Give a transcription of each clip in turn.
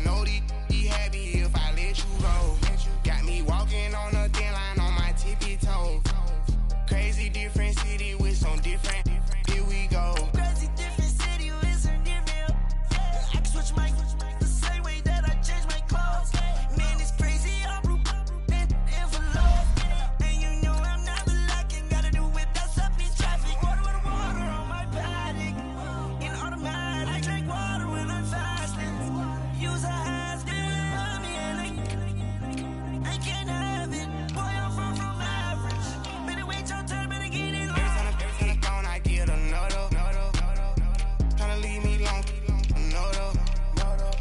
know these be happy if I let you go. Got me walking on a thin line on my tippy toes. Crazy different city with some different. Here we go. Crazy different city with some different. I can switch my the same way that I change my clothes. Man, it's crazy. I'm broke and envelope. And you know I'm never lacking. Gotta do it. That's up in traffic. Water on my paddock. In automatic. I drink water when I'm fasting. Use a has me and I can't have it. Boy, I'm far from average. Better wait your turn. Better get it long. Every time I phone, I get another. Tryna leave me long. Another.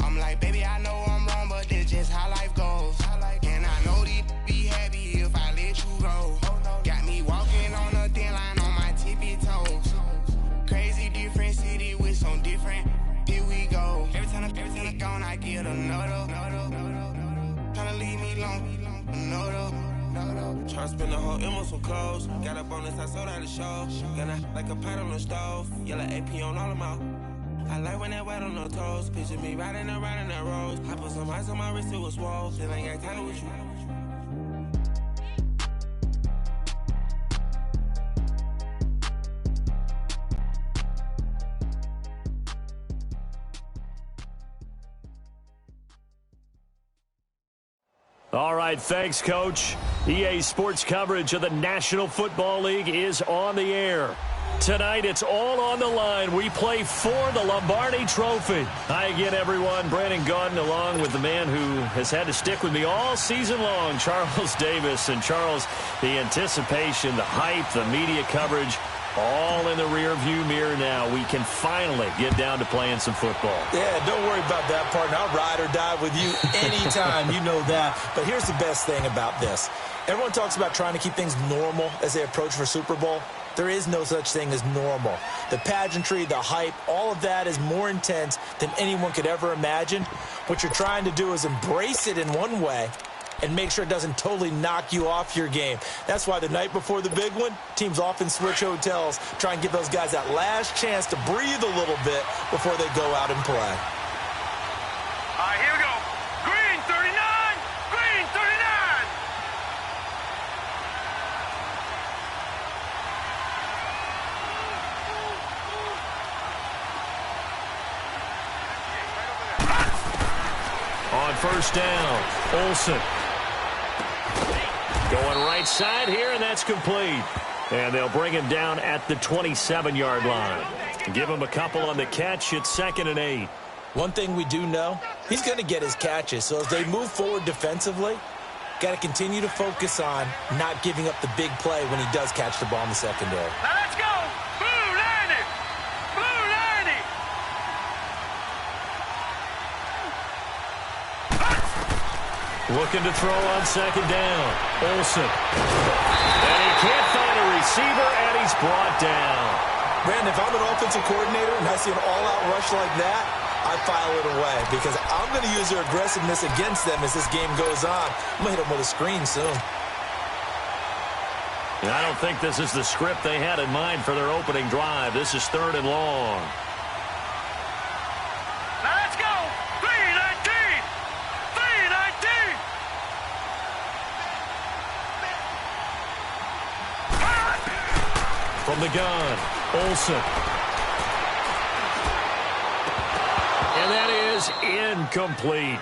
I'm like, baby, I know I'm wrong, but that's just how life goes. And I know these be happy if I let you go. Got me walking on a thin line on my tippy toes. Crazy different city with some different. Here we go. Every time I gone, I get another. Tryna leave me long. Another. Tryna spend the whole M on some clothes. Got a bonus, I sold out the show. Got like a pot on the stove. Yellow AP on all of my. I like when that wet on the toes. Picture me riding around in that rose. I put some ice on my wrist, it was swole. Still ain't got time with you. All right, thanks, Coach. EA Sports coverage of the National Football League is on the air. Tonight, it's all on the line. We play for the Lombardi Trophy. Hi again, everyone. Brandon Gaudin along with the man who has had to stick with me all season long, Charles Davis. And, Charles, the anticipation, the hype, the media coverage, all in the rearview mirror now. We can finally get down to playing some football. Yeah, don't worry about that, partner. I'll ride or die with you anytime. You know that. But here's the best thing about this. Everyone talks about trying to keep things normal as they approach for Super Bowl. There is no such thing as normal. The pageantry, the hype, all of that is more intense than anyone could ever imagine. What you're trying to do is embrace it in one way and make sure it doesn't totally knock you off your game. That's why the night before the big one, teams often switch hotels, try and give those guys that last chance to breathe a little bit before they go out and play. All right, here we go. Green 39! Green 39! On first down, Olsen. Going right side here, and that's complete. And they'll bring him down at the 27-yard line. Give him a couple on the catch. It's 2nd and 8. One thing we do know, he's going to get his catches. So as they move forward defensively, got to continue to focus on not giving up the big play when he does catch the ball in the secondary. Now let's go! Blue 90! Blue 90! Looking to throw on 2nd down. Olsen. And he can't find a receiver, and he's brought down. Brandon, if I'm an offensive coordinator and I see an all-out rush like that, I file it away because I'm going to use their aggressiveness against them as this game goes on. I'm going to hit them with a screen soon. And I don't think this is the script they had in mind for their opening drive. This is 3rd and long. Now let's go! 319! 319! From the gun, Olsen. And that is incomplete.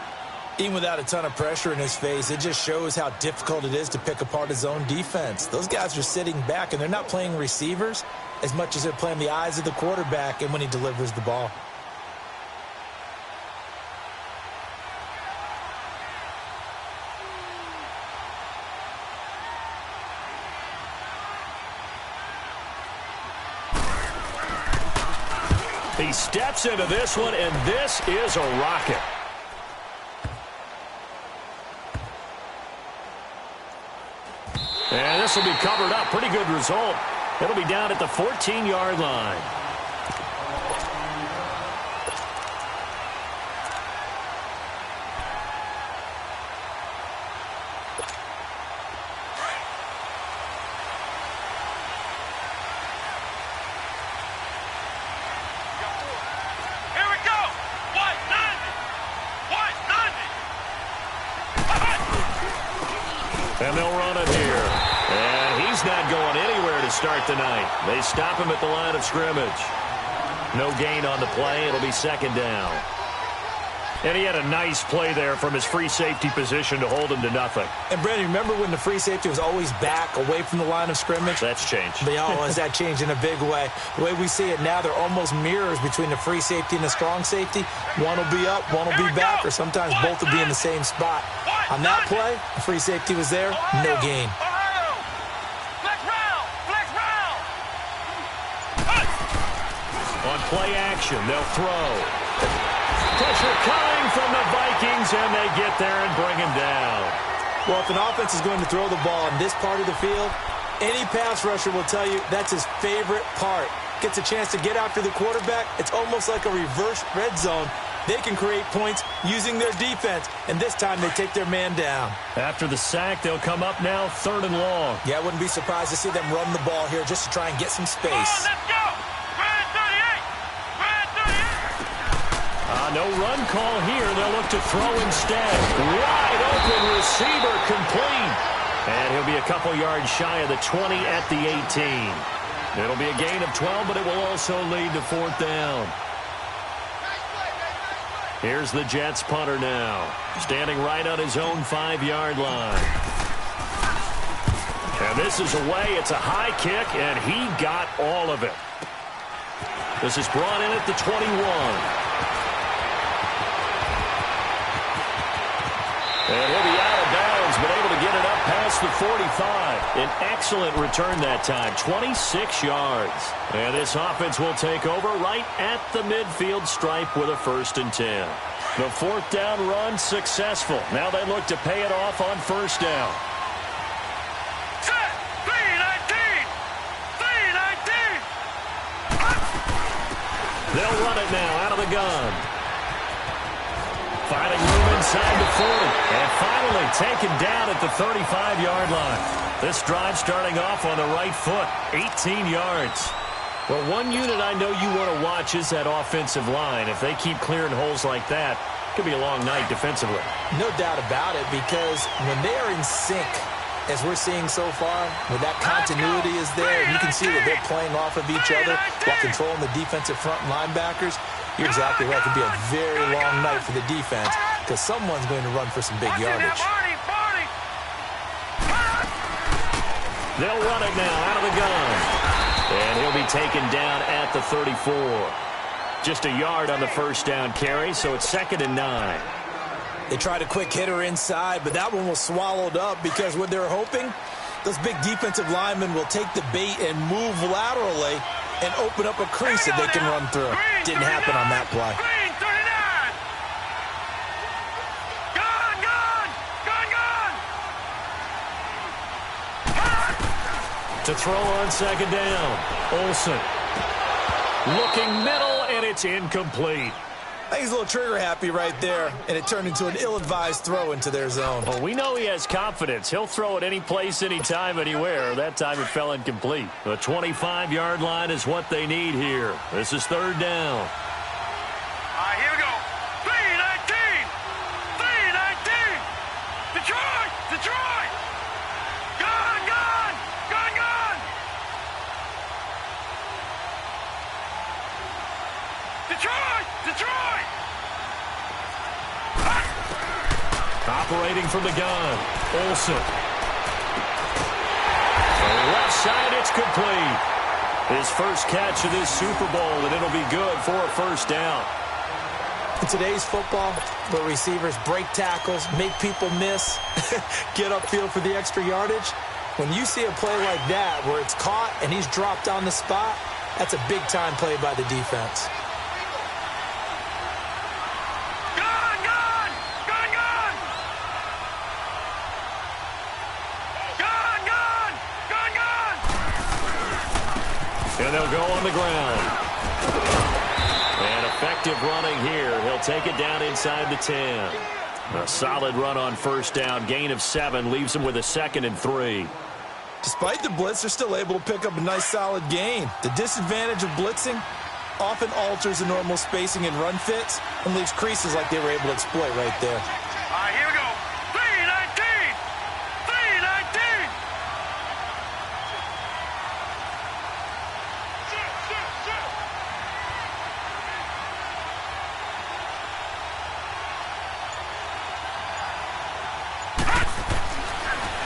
Even without a ton of pressure in his face, it just shows how difficult it is to pick apart his own defense. Those guys are sitting back, and they're not playing receivers as much as they're playing the eyes of the quarterback and when he delivers the ball. He steps into this one, and this is a rocket. And this will be covered up. Pretty good result. It'll be down at the 14-yard line. Here we go! 190! 190! And they'll run it here. And he's not going anywhere to start the night. They stop him at the line of scrimmage. No gain on the play. It'll be second down. And he had a nice play there from his free safety position to hold him to nothing. And, Brandon, remember when the free safety was always back away from the line of scrimmage? That's changed. But, has that changed in a big way? The way we see it now, they're almost mirrors between the free safety and the strong safety. One will be up, one will be back, or sometimes both will be in the same spot. On that play, the free safety was there, no gain. On play action, they'll throw. Pressure coming from the Vikings, and they get there and bring him down. Well, if an offense is going to throw the ball in this part of the field, any pass rusher will tell you that's his favorite part. Gets a chance to get after the quarterback. It's almost like a reverse red zone. They can create points using their defense, and this time they take their man down. After the sack, they'll come up now 3rd and long. Yeah, I wouldn't be surprised to see them run the ball here just to try and get some space. No run call here. They'll look to throw instead. Wide open receiver complete. And he'll be a couple yards shy of the 20 at the 18. It'll be a gain of 12, but it will also lead to 4th down. Here's the Jets punter now, standing right on his own 5-yard line. And this is away. It's a high kick, and he got all of it. This is brought in at the 21. And he'll be out of bounds, but able to get it up past the 45. An excellent return that time, 26 yards. And this offense will take over right at the midfield stripe with a 1st and 10. The 4th down run successful. Now they look to pay it off on 1st down. Set! 3-19! 3-19! They'll run it now out of the gun. Finding room inside the 40. And finally taken down at the 35-yard line. This drive starting off on the right foot. 18 yards. Well, one unit I know you want to watch is that offensive line. If they keep clearing holes like that, it could be a long night defensively. No doubt about it, because when they are in sync, as we're seeing so far, when that continuity is there, and you can see that they're playing off of each other while controlling the defensive front linebackers, you're exactly right. It could be a very long night for the defense because someone's going to run for some big yardage. They'll run it now out of the gun. And he'll be taken down at the 34. Just a yard on the 1st down carry, so it's 2nd and 9. They tried a quick hitter inside, but that one was swallowed up because what they're hoping, those big defensive linemen will take the bait and move laterally and open up a crease that they can run through. Didn't happen on that play. To throw on 2nd down. Olsen. Looking middle, and it's incomplete. I think he's a little trigger happy right there, and it turned into an ill-advised throw into their zone. Well, we know he has confidence. He'll throw it any place, anytime, anywhere. That time it fell incomplete. The 25-yard line is what they need here. This is 3rd down. All right, here we go. 3-19! 3-19! Detroit! Detroit! Gun! Gun! Gun! Gun! Detroit! Detroit! Operating from the gun. Olsen. The left side, it's complete. His first catch of this Super Bowl, and it'll be good for a 1st down. In today's football, where receivers break tackles, make people miss, get upfield for the extra yardage, when you see a play like that where it's caught and he's dropped on the spot, that's a big-time play by the defense. And they'll go on the ground. And effective running here. He'll take it down inside the 10. A solid run on 1st down. Gain of 7 leaves him with a 2nd and 3. Despite the blitz, they're still able to pick up a nice solid gain. The disadvantage of blitzing often alters the normal spacing and run fits and leaves creases like they were able to exploit right there. All right, here we go. 3-19!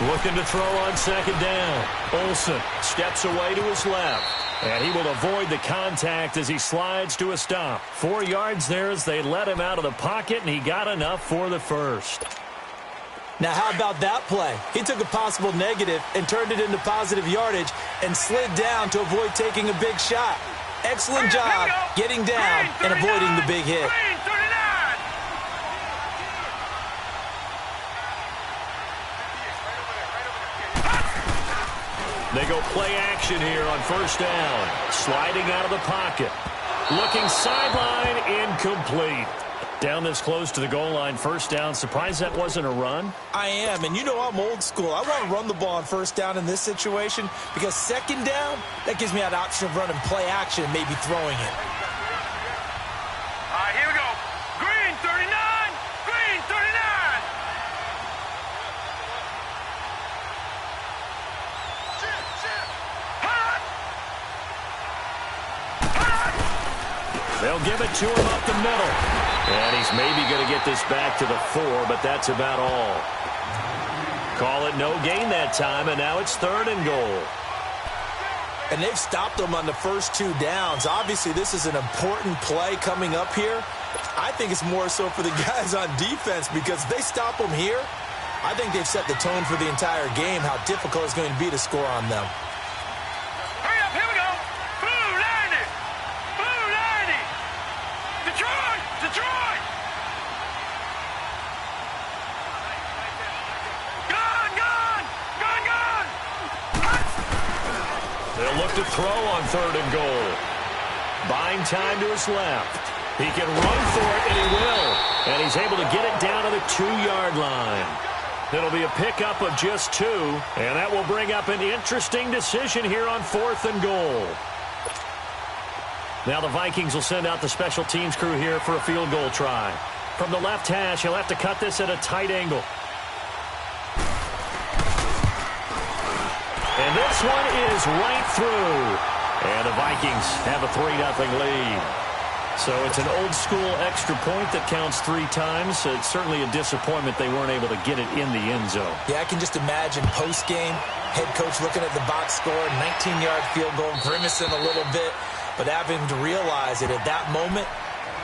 Looking to throw on second down. Olsen steps away to his left. And he will avoid the contact as he slides to a stop. 4 yards there as they let him out of the pocket, and he got enough for the first. Now, how about that play? He took a possible negative and turned it into positive yardage and slid down to avoid taking a big shot. Excellent job getting down and avoiding the big hit. They go play action here on first down. Sliding out of the pocket. Looking sideline, incomplete. Down this close to the goal line, first down. Surprised that wasn't a run? I am, and you know I'm old school. I want to run the ball on first down in this situation because second down, that gives me that option of running play action and maybe throwing it. All right, here we go. Green 39. Green 39. They'll give it to him up the middle. And he's maybe going to get this back to the 4, but that's about all. Call it no gain that time, and now it's 3rd and goal. And they've stopped them on the first 2 downs. Obviously, this is an important play coming up here. I think it's more so for the guys on defense because if they stop them here, I think they've set the tone for the entire game, how difficult it's going to be to score on them. Hurry up, here we go. Blue 90. Blue 90. Detroit. Detroit. Gun, gun. Gun, gun. They'll look to throw on 3rd and goal. Buying time to his left. He can run for it, and he will. And he's able to get it down to the 2-yard line. It'll be a pickup of just 2, and that will bring up an interesting decision here on 4th and goal. Now the Vikings will send out the special teams crew here for a field goal try. From the left hash, he'll have to cut this at a tight angle. And this one is right through. And the Vikings have a 3-0 lead. So it's an old-school extra point that counts 3 times. So it's certainly a disappointment they weren't able to get it in the end zone. Yeah, I can just imagine post-game, head coach looking at the box score, 19-yard field goal, grimacing a little bit, but having to realize that at that moment,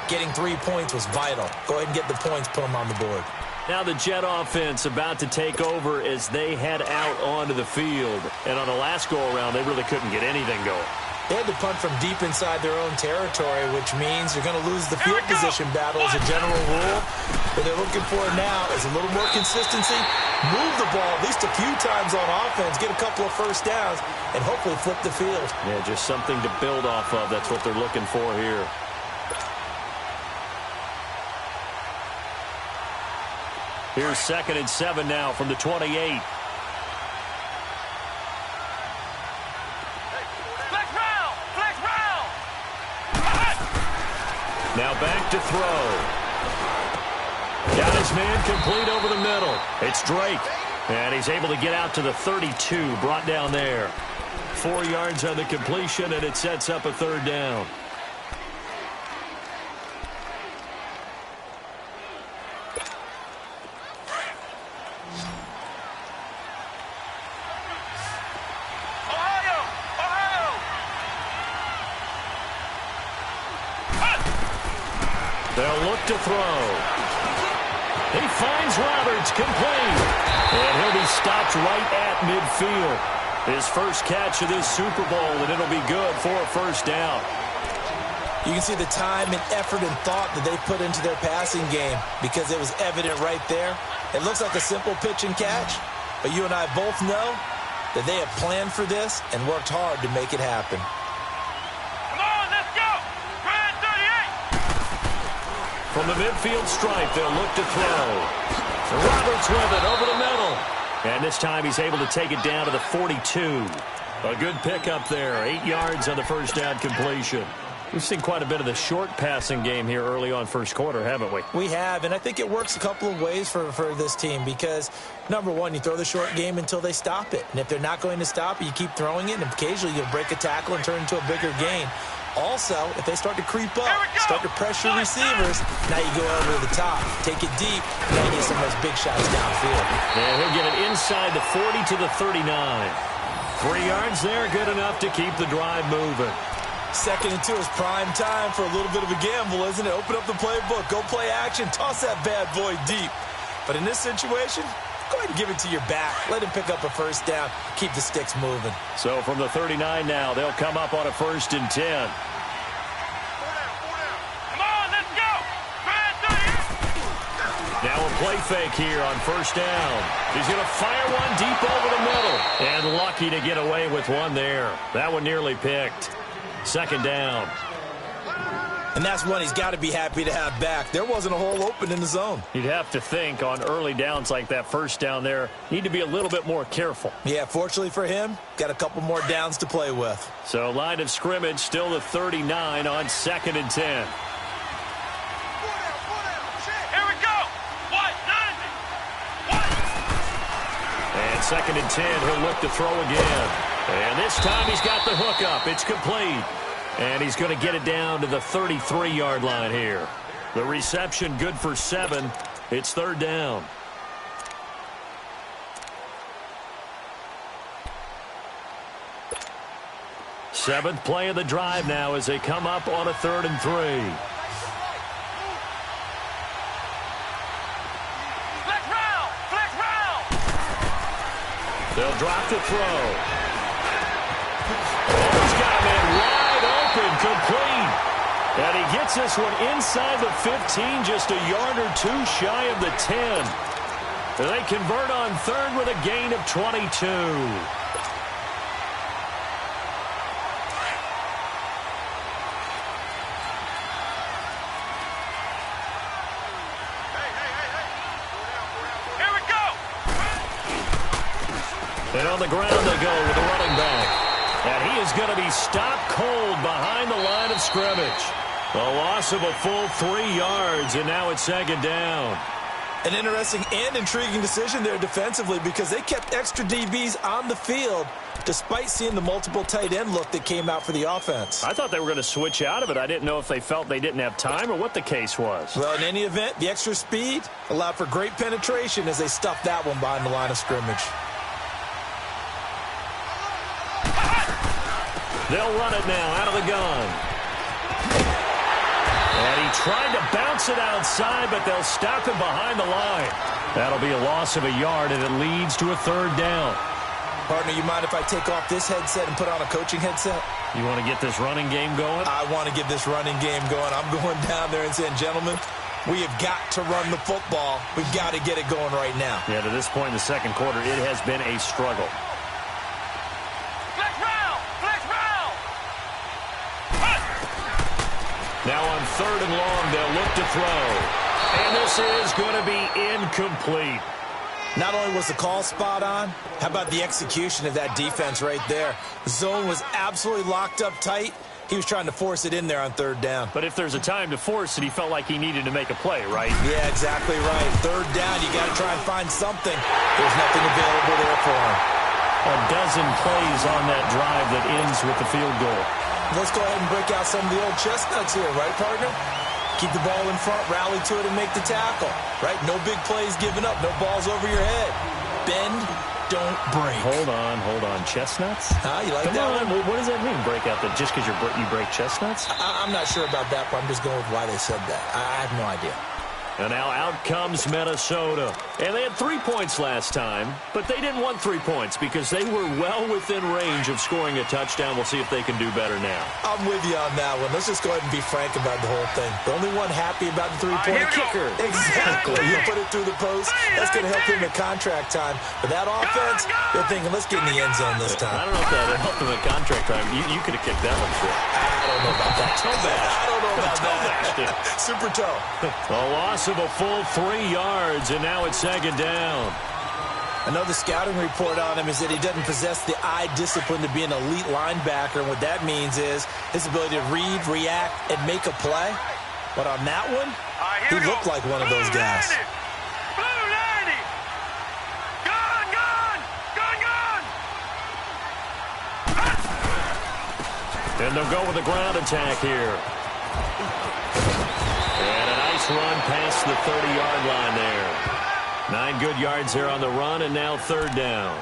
getting 3 points was vital. Go ahead and get the points, put them on the board. Now the Jet offense about to take over as they head out onto the field. And on the last go-around, they really couldn't get anything going. They had to punt from deep inside their own territory, which means you're going to lose the field position battle as a general rule. What they're looking for now is a little more consistency, move the ball at least a few times on offense, get a couple of first downs, and hopefully flip the field. Yeah, just something to build off of. That's what they're looking for here. Here's 2nd and 7 now from the 28. Now back to throw. Got his man complete over the middle. It's Drake. And he's able to get out to the 32, brought down there. 4 yards on the completion, and it sets up a 3rd down. They'll look to throw. He finds Roberts, complete. And he'll be stopped right at midfield. His first catch of this Super Bowl, and it'll be good for a 1st down. You can see the time and effort and thought that they put into their passing game because it was evident right there. It looks like a simple pitch and catch, but you and I both know that they have planned for this and worked hard to make it happen. From the midfield stripe, they'll look to throw. Roberts with it over the middle. And this time he's able to take it down to the 42. A good pickup there. 8 yards on the 1st down completion. We've seen quite a bit of the short passing game here early on 1st quarter, haven't we? We have, and I think it works a couple of ways for this team because, number one, you throw the short game until they stop it. And if they're not going to stop it, you keep throwing it, and occasionally you'll break a tackle and turn into a bigger gain. Also, if they start to creep up, start to pressure receivers, now you go over the top, take it deep, now you get some of those big shots downfield. And he'll get it inside the 40 to the 39. 3 yards there, good enough to keep the drive moving. 2nd and 2 is prime time for a little bit of a gamble, isn't it? Open up the playbook, go play action, toss that bad boy deep. But in this situation, go ahead and give it to your back. Let him pick up a first down. Keep the sticks moving. So from the 39 now, they'll come up on a 1st and 10. Come on, let's go. Now a play fake here on 1st down. He's going to fire one deep over the middle. And lucky to get away with one there. That one nearly picked. 2nd down. And that's one he's got to be happy to have back. There wasn't a hole open in the zone. You'd have to think on early downs like that 1st down there, need to be a little bit more careful. Yeah, fortunately for him, got a couple more downs to play with. So line of scrimmage still the 39 on 2nd and 10. Here we go. What? And 2nd and 10, he'll look to throw again. And this time he's got the hook up. It's complete. And he's going to get it down to the 33-yard line here. The reception good for 7. It's 3rd down. Seventh play of the drive now as they come up on a 3rd and 3. Flex round. Flex round. They'll drop the throw. Oh, he's got a man wide open, complete. And he gets this one inside the 15, just a yard or 2 shy of the 10. They convert on 3rd with a gain of 22. Here we go. And on the ground they go with the running back. And he is going to be stopped cold behind the line of scrimmage. A loss of a full 3 yards, and now it's 2nd down. An interesting and intriguing decision there defensively because they kept extra DBs on the field despite seeing the multiple tight end look that came out for the offense. I thought they were going to switch out of it. I didn't know if they felt they didn't have time or what the case was. Well, in any event, the extra speed allowed for great penetration as they stuffed that one behind the line of scrimmage. They'll run it now out of the gun. And he tried to bounce it outside, but they'll stop him behind the line. That'll be a loss of a yard, and it leads to a 3rd down. Partner, you mind if I take off this headset and put on a coaching headset? You want to get this running game going? I want to get this running game going. I'm going down there and saying, gentlemen, we have got to run the football. We've got to get it going right now. Yeah, to this point in the 2nd quarter, it has been a struggle. Now on 3rd and long, they'll look to throw. And this is going to be incomplete. Not only was the call spot on, how about the execution of that defense right there? The zone was absolutely locked up tight. He was trying to force it in there on 3rd down. But if there's a time to force it, he felt like he needed to make a play, right? Yeah, exactly right. 3rd down, you got to try and find something. There's nothing available there for him. A dozen plays on that drive that ends with the field goal. Let's go ahead and break out some of the old chestnuts here, right, partner? Keep the ball in front, rally to it, and make the tackle, right? No big plays given up, no balls over your head. Bend, don't break. Hold on. Chestnuts? You like Come that on. one? What does that mean, break out? That just because you break chestnuts? I'm not sure about that, but I'm just going with why they said that. I have no idea. And now out comes Minnesota. And they had 3 points last time, but they didn't want 3 points because they were well within range of scoring a touchdown. We'll see if they can do better now. I'm with you on that one. Let's just go ahead and be frank about the whole thing. The only one happy about the three-point kicker. Exactly. You put it through the post. That's going to help him in contract time. But that offense, they're thinking, let's get in the end zone this time. I don't know if that helped him in contract time. You could have kicked that one short. I don't know about that. Toe bash. I don't know about Toe that. bashed it. Super toe. A loss of a full 3 yards, and now it's 2nd down. Another scouting report on him is that he doesn't possess the eye discipline to be an elite linebacker. And what that means is his ability to read, react, and make a play. But on that one, he looked like one of those guys. Blue 90. Gun. And they'll go with a ground attack here. And a nice run past the 30-yard line there. 9 good yards there on the run, and now third down.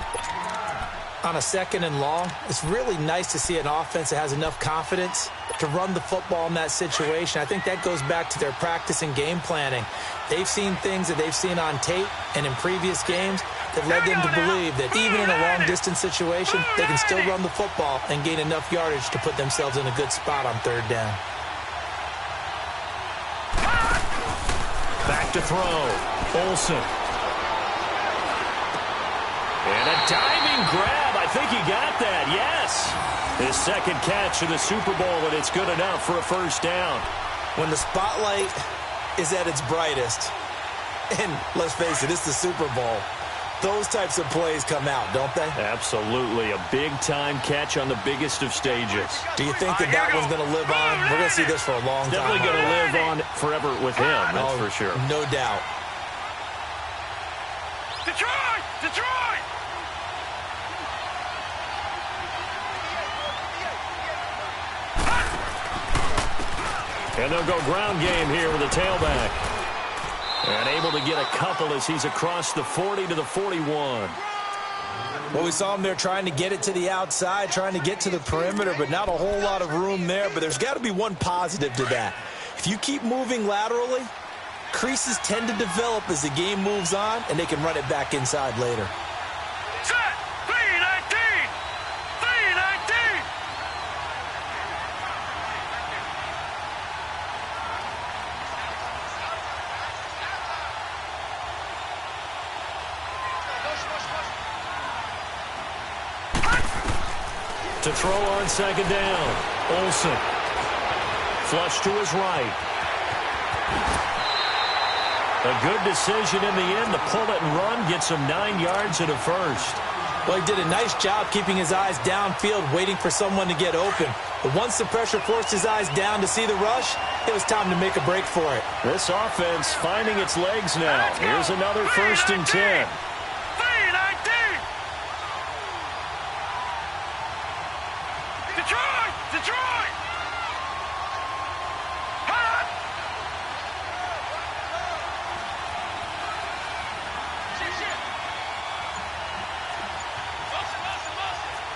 On a second and long, it's really nice to see an offense that has enough confidence to run the football in that situation. I think that goes back to their practice and game planning. They've seen things that they've seen on tape and in previous games that led them to believe that even in a long-distance situation, they can still run the football and gain enough yardage to put themselves in a good spot on third down. Back to throw. Olsen. And a diving grab. I think he got that. Yes. His second catch in the Super Bowl, and it's good enough for a first down. When the spotlight is at its brightest, and let's face it, it's the Super Bowl, those types of plays come out, don't they? Absolutely. A big-time catch on the biggest of stages. Do you think that one's going to live on? We're going to see this for a long time. Definitely going to live on forever with him, that's for sure. No doubt. Detroit! Detroit! And they'll go ground game here with a tailback. And able to get a couple as he's across the 40 to the 41. Well, we saw him there trying to get it to the outside, trying to get to the perimeter, but not a whole lot of room there. But there's got to be one positive to that. If you keep moving laterally, creases tend to develop as the game moves on, and they can run it back inside later. Set! 319! 319! To throw on second down. Olsen. Flush to his right. A good decision in the end to pull it and run. Gets him 9 yards and a first. Well, he did a nice job keeping his eyes downfield, waiting for someone to get open. But once the pressure forced his eyes down to see the rush, it was time to make a break for it. This offense finding its legs now. Here's another 1st and 10. Detroit! Detroit! Hot!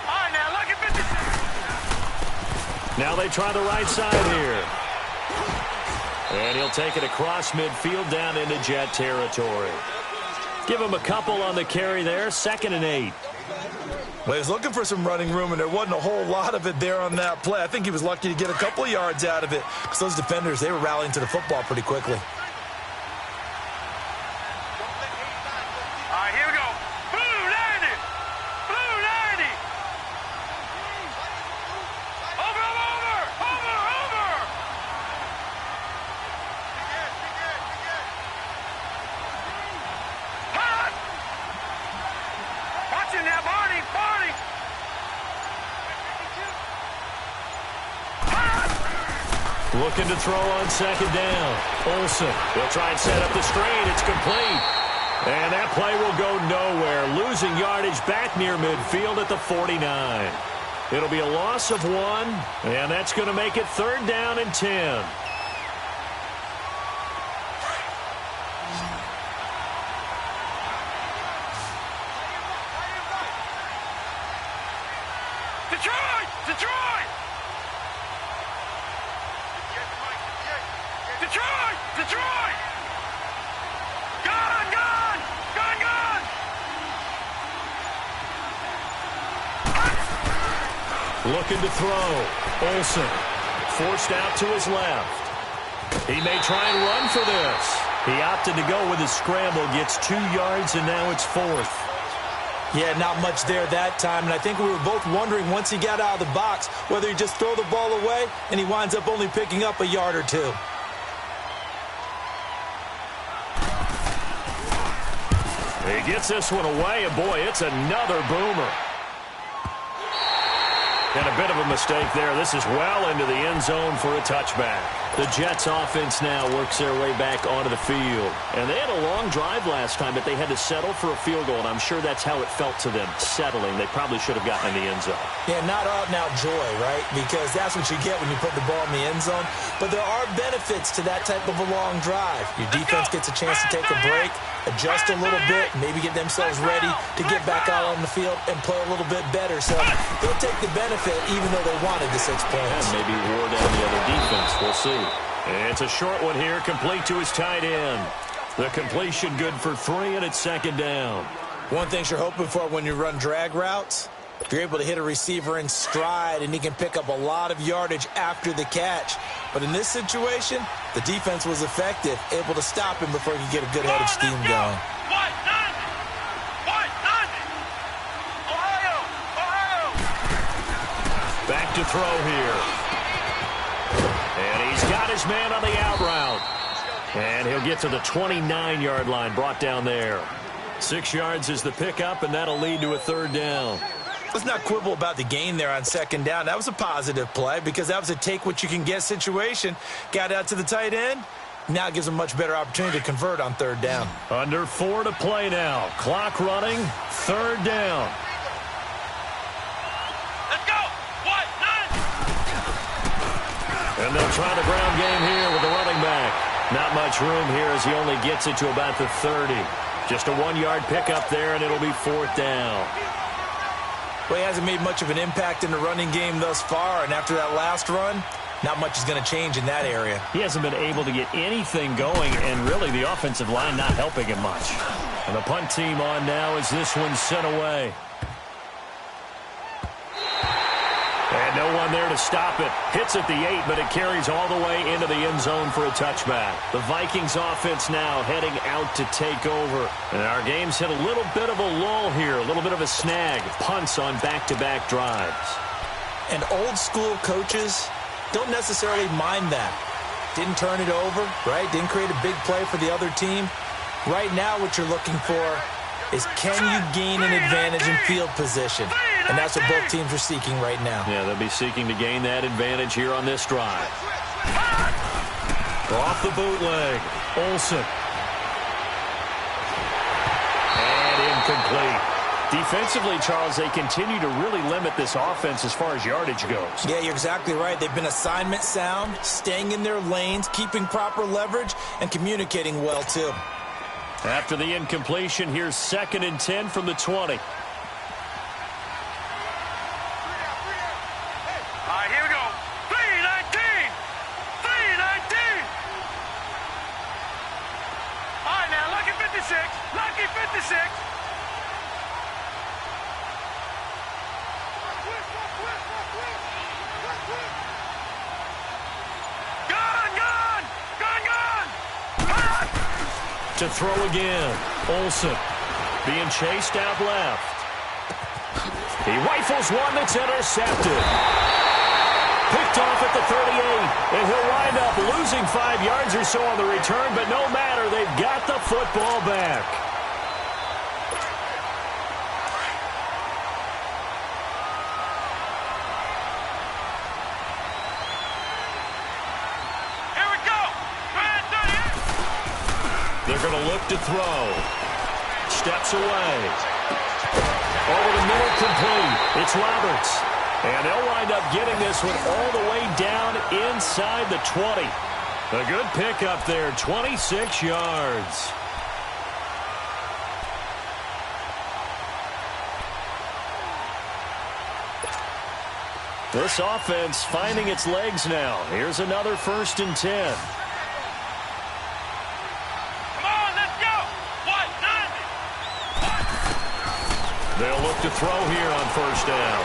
All right, now look at 50. Now they try the right side here. And he'll take it across midfield down into Jet territory. Give him a couple on the carry there. 2nd and 8. Well, he was looking for some running room, and there wasn't a whole lot of it there on that play. I think he was lucky to get a couple of yards out of it because those defenders, they were rallying to the football pretty quickly. All right, here we go. Blue 90! Blue 90! Over! Hot! Watching that, Barney! Looking to throw on second down. Olsen will try and set up the screen. It's complete. And that play will go nowhere. Losing yardage back near midfield at the 49. It'll be a loss of 1, and that's going to make it 3rd down and 10. Detroit! Detroit! Detroit! Detroit! Gone! Gone! Gone! Gone! Looking to throw. Olsen forced out to his left. He may try and run for this. He opted to go with his scramble. Gets 2 yards, and now it's 4th. Yeah, not much there that time, and I think we were both wondering once he got out of the box whether he'd just throw the ball away, and he winds up only picking up a yard or 2. He gets this one away, and boy, it's another boomer. And a bit of a mistake there. This is well into the end zone for a touchback. The Jets offense now works their way back onto the field. And they had a long drive last time, but they had to settle for a field goal, and I'm sure that's how it felt to them, settling. They probably should have gotten in the end zone. Yeah, not out-and-out joy, right? Because that's what you get when you put the ball in the end zone. But there are benefits to that type of a long drive. Your defense gets a chance to take a break, adjust a little bit, maybe get themselves ready to get back out on the field and play a little bit better. So they'll take the benefit even though they wanted the 6 points. And maybe wore down the other defense. We'll see. And it's a short one here, complete to his tight end. The completion good for 3, and it's second down. One thing you're hoping for when you run drag routes, if you're able to hit a receiver in stride and he can pick up a lot of yardage after the catch. But in this situation, the defense was effective, able to stop him before he could get a good head of steam going. Back to throw here. And he's got his man on the out route. And he'll get to the 29-yard line, brought down there. 6 yards is the pickup, and that'll lead to a third down. Let's not quibble about the gain there on second down. That was a positive play because that was a take-what-you-can-get situation. Got out to the tight end. Now gives him a much better opportunity to convert on third down. Under 4 to play now. Clock running. Third down. Let's go. What? None. And they'll try the ground game here with the running back. Not much room here as he only gets it to about the 30. Just a 1-yard pickup there, and it'll be fourth down. Well, he hasn't made much of an impact in the running game thus far, and after that last run, not much is going to change in that area. He hasn't been able to get anything going, and really the offensive line not helping him much. And the punt team on now as this one's sent away. And no one there to stop it. Hits at the 8, but it carries all the way into the end zone for a touchback. The Vikings offense now heading out to take over. And our game's hit a little bit of a lull here, a little bit of a snag. Punts on back-to-back drives. And old-school coaches don't necessarily mind that. Didn't turn it over, right? Didn't create a big play for the other team. Right now what you're looking for is can you gain an advantage in field position? And that's what both teams are seeking right now. Yeah, they'll be seeking to gain that advantage here on this drive. Off the bootleg. Olsen. And incomplete. Defensively, Charles, they continue to really limit this offense as far as yardage goes. Yeah, you're exactly right. They've been assignment sound, staying in their lanes, keeping proper leverage, and communicating well, too. After the incompletion, here's 2nd and 10 from the 20. Here we go. 3-19. 3-19. All right, now, lucky 56. Lucky 56. To throw again. Olsen being chased out left. He rifles one that's intercepted. Picked off at the 38. And he'll wind up losing 5 yards or so on the return, but no matter, they've got the football back. They're going to look to throw. Steps away. Over the middle, complete. It's Roberts. And they'll wind up getting this one all the way down inside the 20. A good pickup there, 26 yards. This offense finding its legs now. Here's another 1st and 10. They'll look to throw here on 1st down.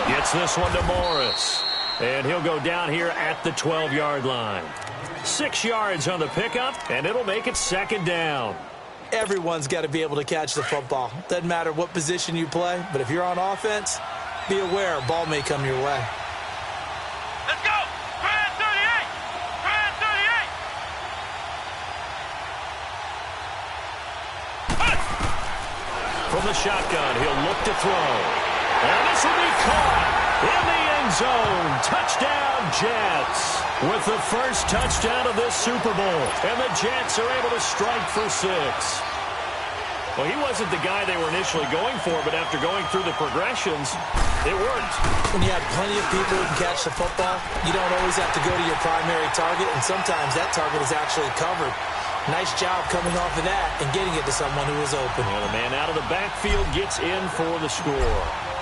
Gets this one to Morris. And he'll go down here at the 12-yard line. 6 yards on the pickup, and it'll make it 2nd down. Everyone's got to be able to catch the football. Doesn't matter what position you play, but if you're on offense, be aware a ball may come your way. Let's go! Grand 38! Grand 38! From from the shotgun. He'll look to throw. And this will be caught in the end zone. Touchdown, Jets. With the first touchdown of this Super Bowl. And the Jets are able to strike for 6. Well, he wasn't the guy they were initially going for, but after going through the progressions, it worked. When you have plenty of people who can catch the football, you don't always have to go to your primary target, and sometimes that target is actually covered. Nice job coming off of that and getting it to someone who is open. And the man out of the backfield gets in for the score.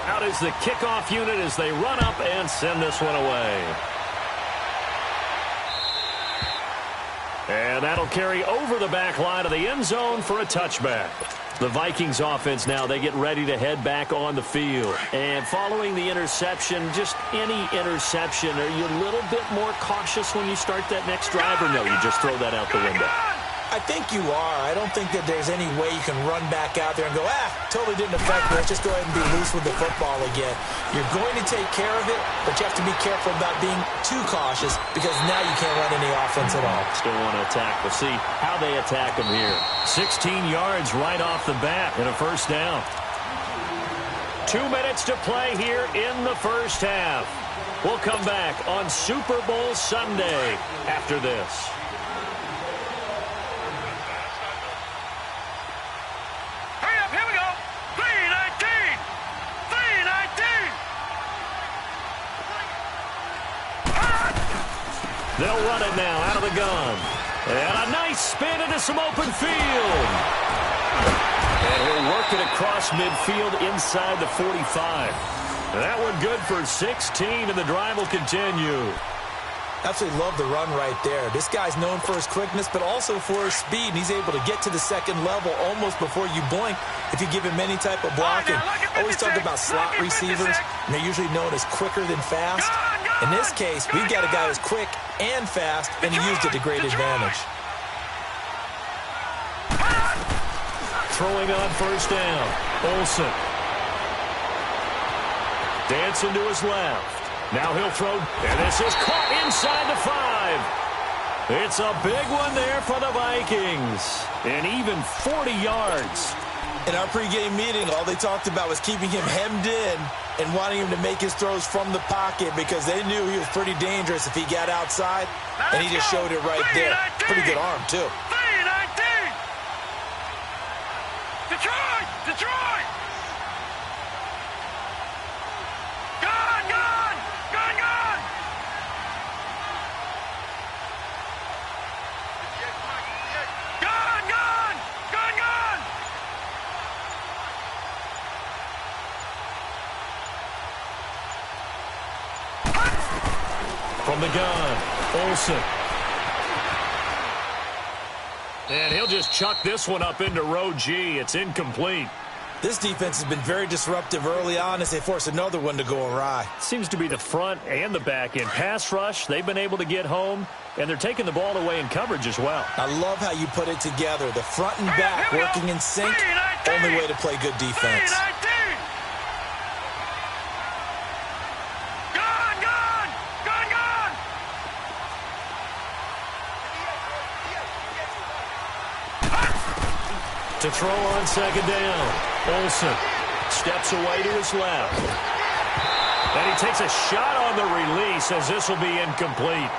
Out is the kickoff unit as they run up and send this one away. And that'll carry over the back line of the end zone for a touchback. The Vikings offense now, they get ready to head back on the field. And following the interception, just any interception, are you a little bit more cautious when you start that next drive, or no, you just throw that out the window? I think you are. I don't think that there's any way you can run back out there and go, totally didn't affect me. Let's just go ahead and be loose with the football again. You're going to take care of it, but you have to be careful about being too cautious because now you can't run any offense at all. Still want to attack. We'll see how they attack them here. 16 yards right off the bat and a first down. 2 minutes to play here in the first half. We'll come back on Super Bowl Sunday after this. They'll run it now out of the gun. And a nice spin into some open field. And he'll work it across midfield inside the 45. That one good for 16, and the drive will continue. Absolutely love the run right there. This guy's known for his quickness, but also for his speed. And he's able to get to the second level almost before you blink if you give him any type of blocking. Always talk about slot receivers, and they're usually known as quicker than fast. In this case, we've got a guy who's quick and fast, and he used it to great advantage. Throwing on first down, Olsen. Dancing to his left. Now he'll throw, and this is caught inside the 5. It's a big one there for the Vikings. And even 40 yards. In our pregame meeting, all they talked about was keeping him hemmed in and wanting him to make his throws from the pocket because they knew he was pretty dangerous if he got outside, and he just showed it right there. Pretty good arm, too. Detroit! Detroit! Gone! Gone! Gone! Gone! Gone! Gone! Gone! Gone! From the gun, Olsen. And he'll just chuck this one up into row G. It's incomplete. This defense has been very disruptive early on as they force another one to go awry. Seems to be the front and the back end. Pass rush, they've been able to get home, and they're taking the ball away in coverage as well. I love how you put it together. The front and back working in sync, only way to play good defense. To throw on second down, Olsen steps away to his left. And he takes a shot on the release as this will be incomplete.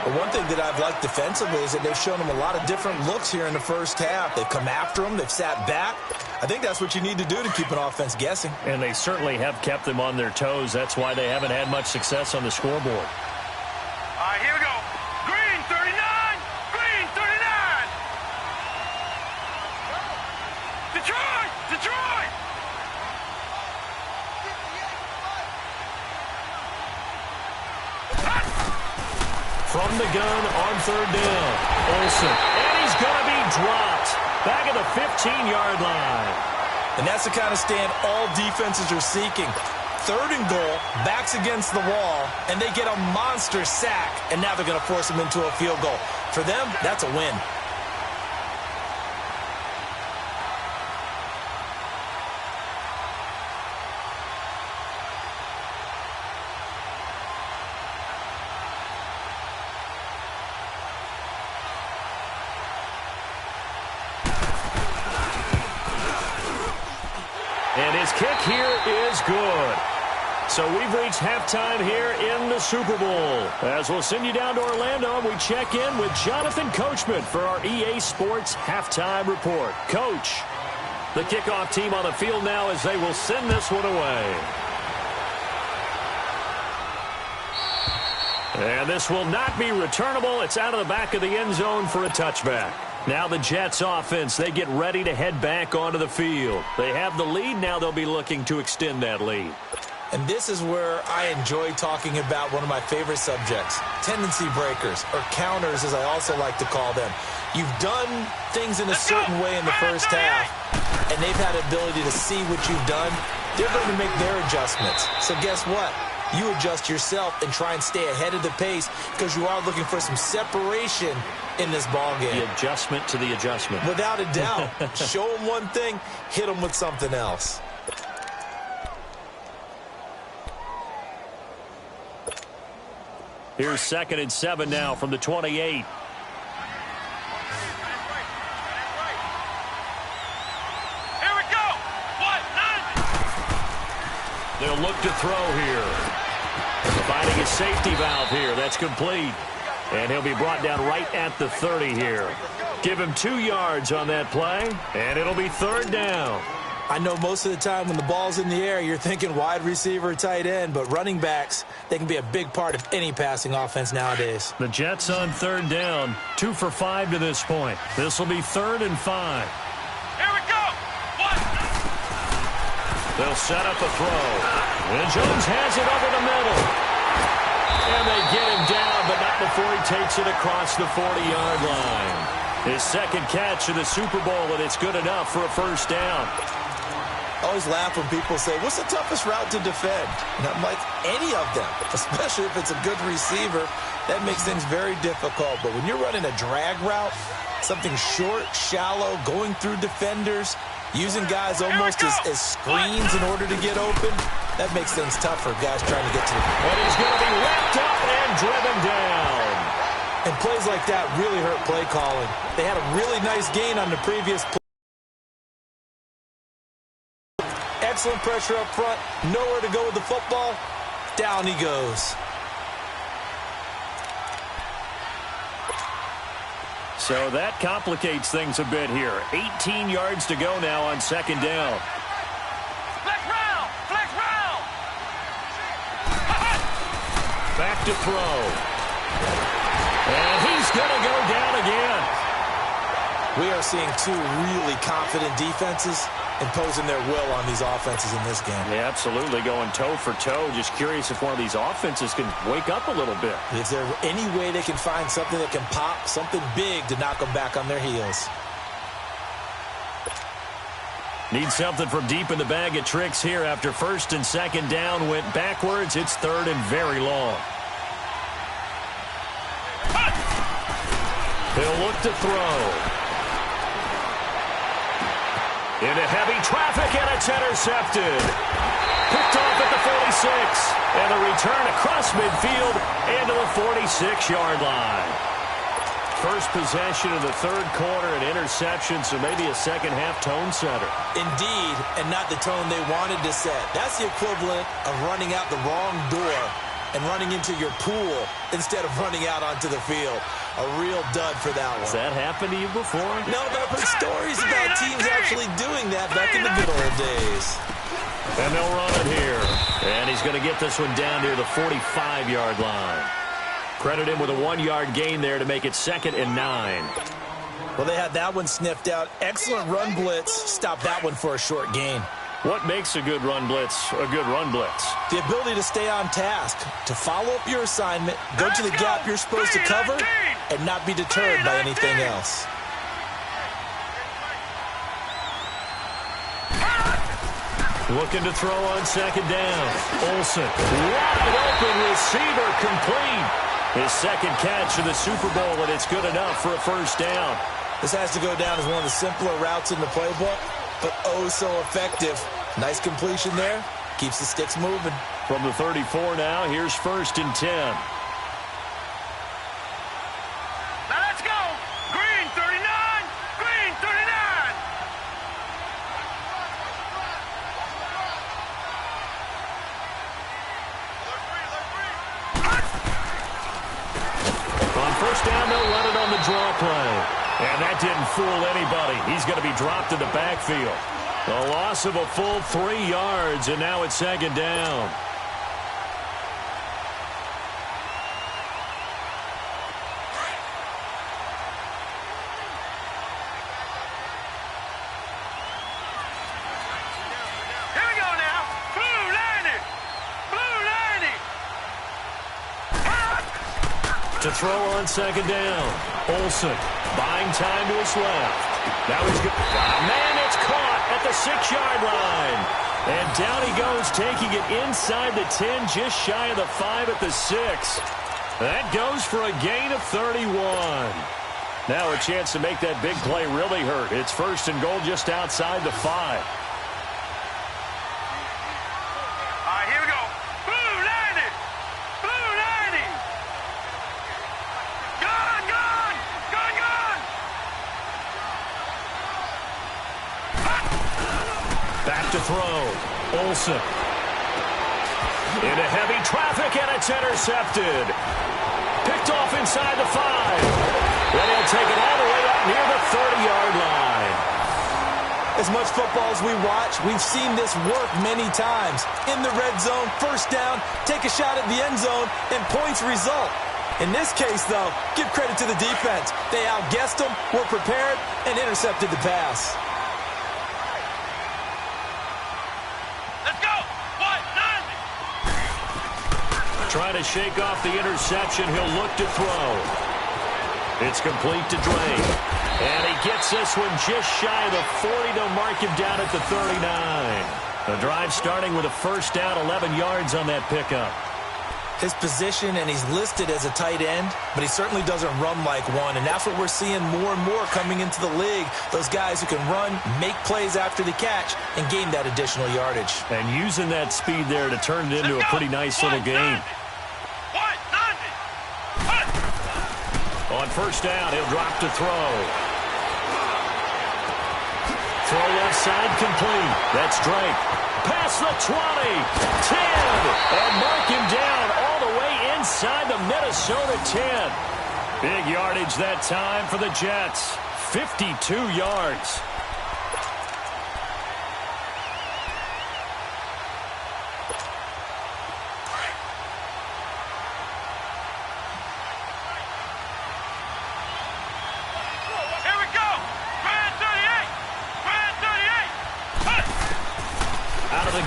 Well, one thing that I've liked defensively is that they've shown him a lot of different looks here in the first half. They've come after him. They've sat back. I think that's what you need to do to keep an offense guessing. And they certainly have kept them on their toes. That's why they haven't had much success on the scoreboard. All right, here we go. Green 39. Green 39. Detroit! Detroit! From the gun on third down, Olsen. And he's going to be dropped back at the 15-yard line. And that's the kind of stand all defenses are seeking. Third and goal, backs against the wall, and they get a monster sack, and now they're going to force them into a field goal. For them, that's a win. And his kick here is good. So we've reached halftime here in the Super Bowl. As we'll send you down to Orlando, we check in with Jonathan Coachman for our EA Sports Halftime Report. Coach, the kickoff team on the field now as they will send this one away. And this will not be returnable. It's out of the back of the end zone for a touchback. Now the Jets offense, they get ready to head back onto the field. They have the lead. Now they'll be looking to extend that lead. And this is where I enjoy talking about one of my favorite subjects, tendency breakers, or counters as I also like to call them. You've done things in a certain way in the first half, and they've had the ability to see what you've done. They're going to make their adjustments. So guess what? You adjust yourself and try and stay ahead of the pace because you are looking for some separation in this ball game. The adjustment to the adjustment. Without a doubt. Show them one thing, hit them with something else. Here's 2nd and 7 now from the 28. Here we go. 1-9. They'll look to throw here. Finding his safety valve here. That's complete. And he'll be brought down right at the 30 here. Give him 2 yards on that play, and it'll be 3rd down. I know most of the time when the ball's in the air, you're thinking wide receiver, tight end, but running backs, they can be a big part of any passing offense nowadays. The Jets on 3rd down, 2 for 5 to this point. This will be 3rd and 5. Here we go. 1. They'll set up a throw. And Jones has it over the middle. And they get him down, but not before he takes it across the 40-yard line. His 2nd catch of the Super Bowl, and it's good enough for a 1st down. I always laugh when people say, what's the toughest route to defend? And I'm like, any of them, especially if it's a good receiver. That makes things very difficult. But when you're running a drag route, something short, shallow, going through defenders, using guys almost as screens in order to get open, that makes things tough for guys trying to get to the ball. And he's going to be wrapped up and driven down. And plays like that really hurt play calling. They had a really nice gain on the previous play. Excellent pressure up front. Nowhere to go with the football. Down he goes. So that complicates things a bit here. 18 yards to go now on 2nd down. Flex round. Flex round. Back to throw. And he's going to go down again. We are seeing 2 really confident defenses imposing their will on these offenses in this game. Yeah, absolutely, going toe for toe. Just curious if one of these offenses can wake up a little bit. Is there any way they can find something that can pop, something big to knock them back on their heels? Need something from deep in the bag of tricks here after 1st and 2nd down. Went backwards. It's 3rd and very long. He'll look to throw. Into heavy traffic, and it's intercepted. Picked off at the 46. And the return across midfield into the 46-yard line. First possession of the 3rd quarter, an interception, so maybe a second-half tone setter. Indeed, and not the tone they wanted to set. That's the equivalent of running out the wrong door and running into your pool instead of running out onto the field. A real dud for that one. Has that happened to you before? No, but I've heard stories about teams actually doing that back in the good old days. And they'll run it here. And he's going to get this one down near the 45-yard line. Credit him with a 1-yard gain there to make it 2nd and 9. Well, they had that one sniffed out. Excellent run blitz. Stop that one for a short gain. What makes a good run blitz a good run blitz? The ability to stay on task, to follow up your assignment, go to the gap you're supposed to cover, and not be deterred by anything else. Looking to throw on 2nd down. Olsen, wide open receiver, complete. His 2nd catch of the Super Bowl, and it's good enough for a 1st down. This has to go down as one of the simpler routes in the playbook, but oh so effective. Nice completion there. Keeps the sticks moving. From the 34 now, here's 1st and 10. Now let's go. Green 39. Green 39. on the draw play. And that didn't fool anybody. He's going to be dropped in the backfield. A loss of a full 3 yards, and now it's second down. To throw on second down. Olsen buying time to his left. Now he's good. Man, it's caught at the 6-yard line. And down he goes, taking it inside the 10, just shy of the 5 at the 6. That goes for a gain of 31. Now a chance to make that big play really hurt. It's first and goal just outside the 5. To throw. Olsen. Into heavy traffic, and it's intercepted. Picked off inside the 5. Then he'll take it all the way up near the 30-yard line. As much football as we watch, we've seen this work many times. In the red zone, first down, take a shot at the end zone, and points result. In this case, though, give credit to the defense. They outguessed them, were prepared, and intercepted the pass. Trying to shake off the interception. He'll look to throw. It's complete to Drake. And he gets this one just shy of the 40 to mark him down at the 39. The drive starting with a first down, 11 yards on that pickup. His position, and he's listed as a tight end, but he certainly doesn't run like one, and that's what we're seeing more and more coming into the league. Those guys who can run, make plays after the catch, and gain that additional yardage. And using that speed there to turn it into a pretty nice little game. On first down, he'll drop to throw. Throw left side complete. That's Drake. Past the 20, 10, and mark him down all the way inside the Minnesota 10. Big yardage that time for the Jets. 52 yards.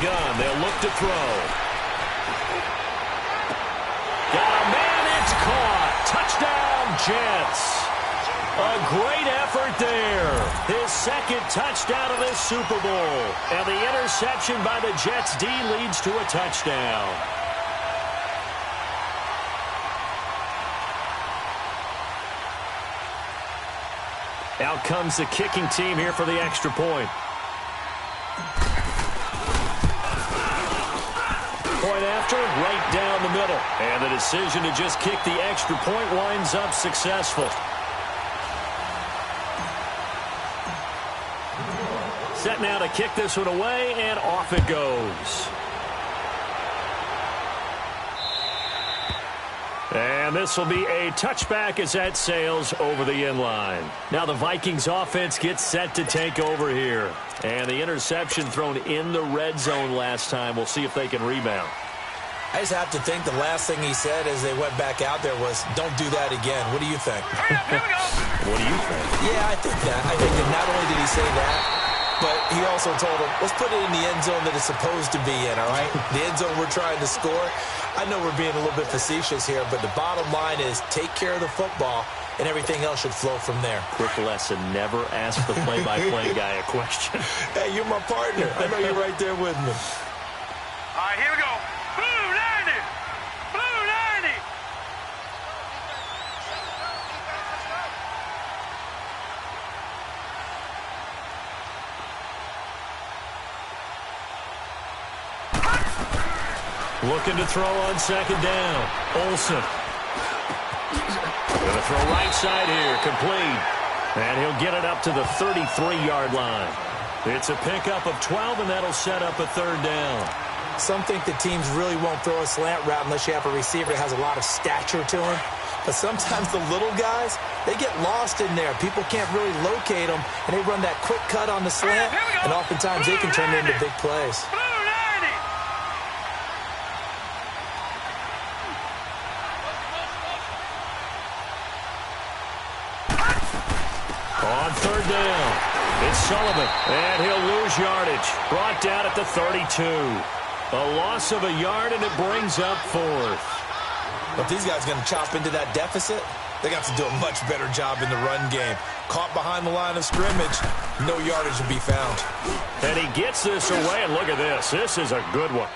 Gun. They'll look to throw. Got a man. It's caught. Touchdown, Jets. A great effort there. His second touchdown of this Super Bowl. And the interception by the Jets D leads to a touchdown. Out comes the kicking team here for the extra point. Point after, right down the middle. And the decision to just kick the extra point winds up successful. Set now to kick this one away, and off it goes. And this will be a touchback as that sails over the end line. Now the Vikings offense gets set to take over here. And the interception thrown in the red zone last time. We'll see if they can rebound. I just have to think the last thing he said as they went back out there was, don't do that again. What do you think? What do you think? Yeah, I think that. I think that not only did he say that, but he also told him, let's put it in the end zone that it's supposed to be in, all right? The end zone we're trying to score. I know we're being a little bit facetious here, but the bottom line is take care of the football, and everything else should flow from there. Quick lesson, never ask the play-by-play guy a question. Hey, you're my partner. I know you're right there with me. All right, here we go. Blue 90! Blue 90! Looking to throw on second down. Olsen. Going to throw right side here, complete. And he'll get it up to the 33-yard line. It's a pickup of 12, and that'll set up a third down. Some think the teams really won't throw a slant route unless you have a receiver that has a lot of stature to him. But sometimes the little guys, they get lost in there. People can't really locate them, and they run that quick cut on the slant, and oftentimes they can turn it into big plays. On third down, it's Sullivan, and he'll lose yardage. Brought down at the 32. A loss of a yard, and it brings up fourth. If these guys are going to chop into that deficit, they got to do a much better job in the run game. Caught behind the line of scrimmage, no yardage to be found. And he gets this away, and look at this. This is a good one.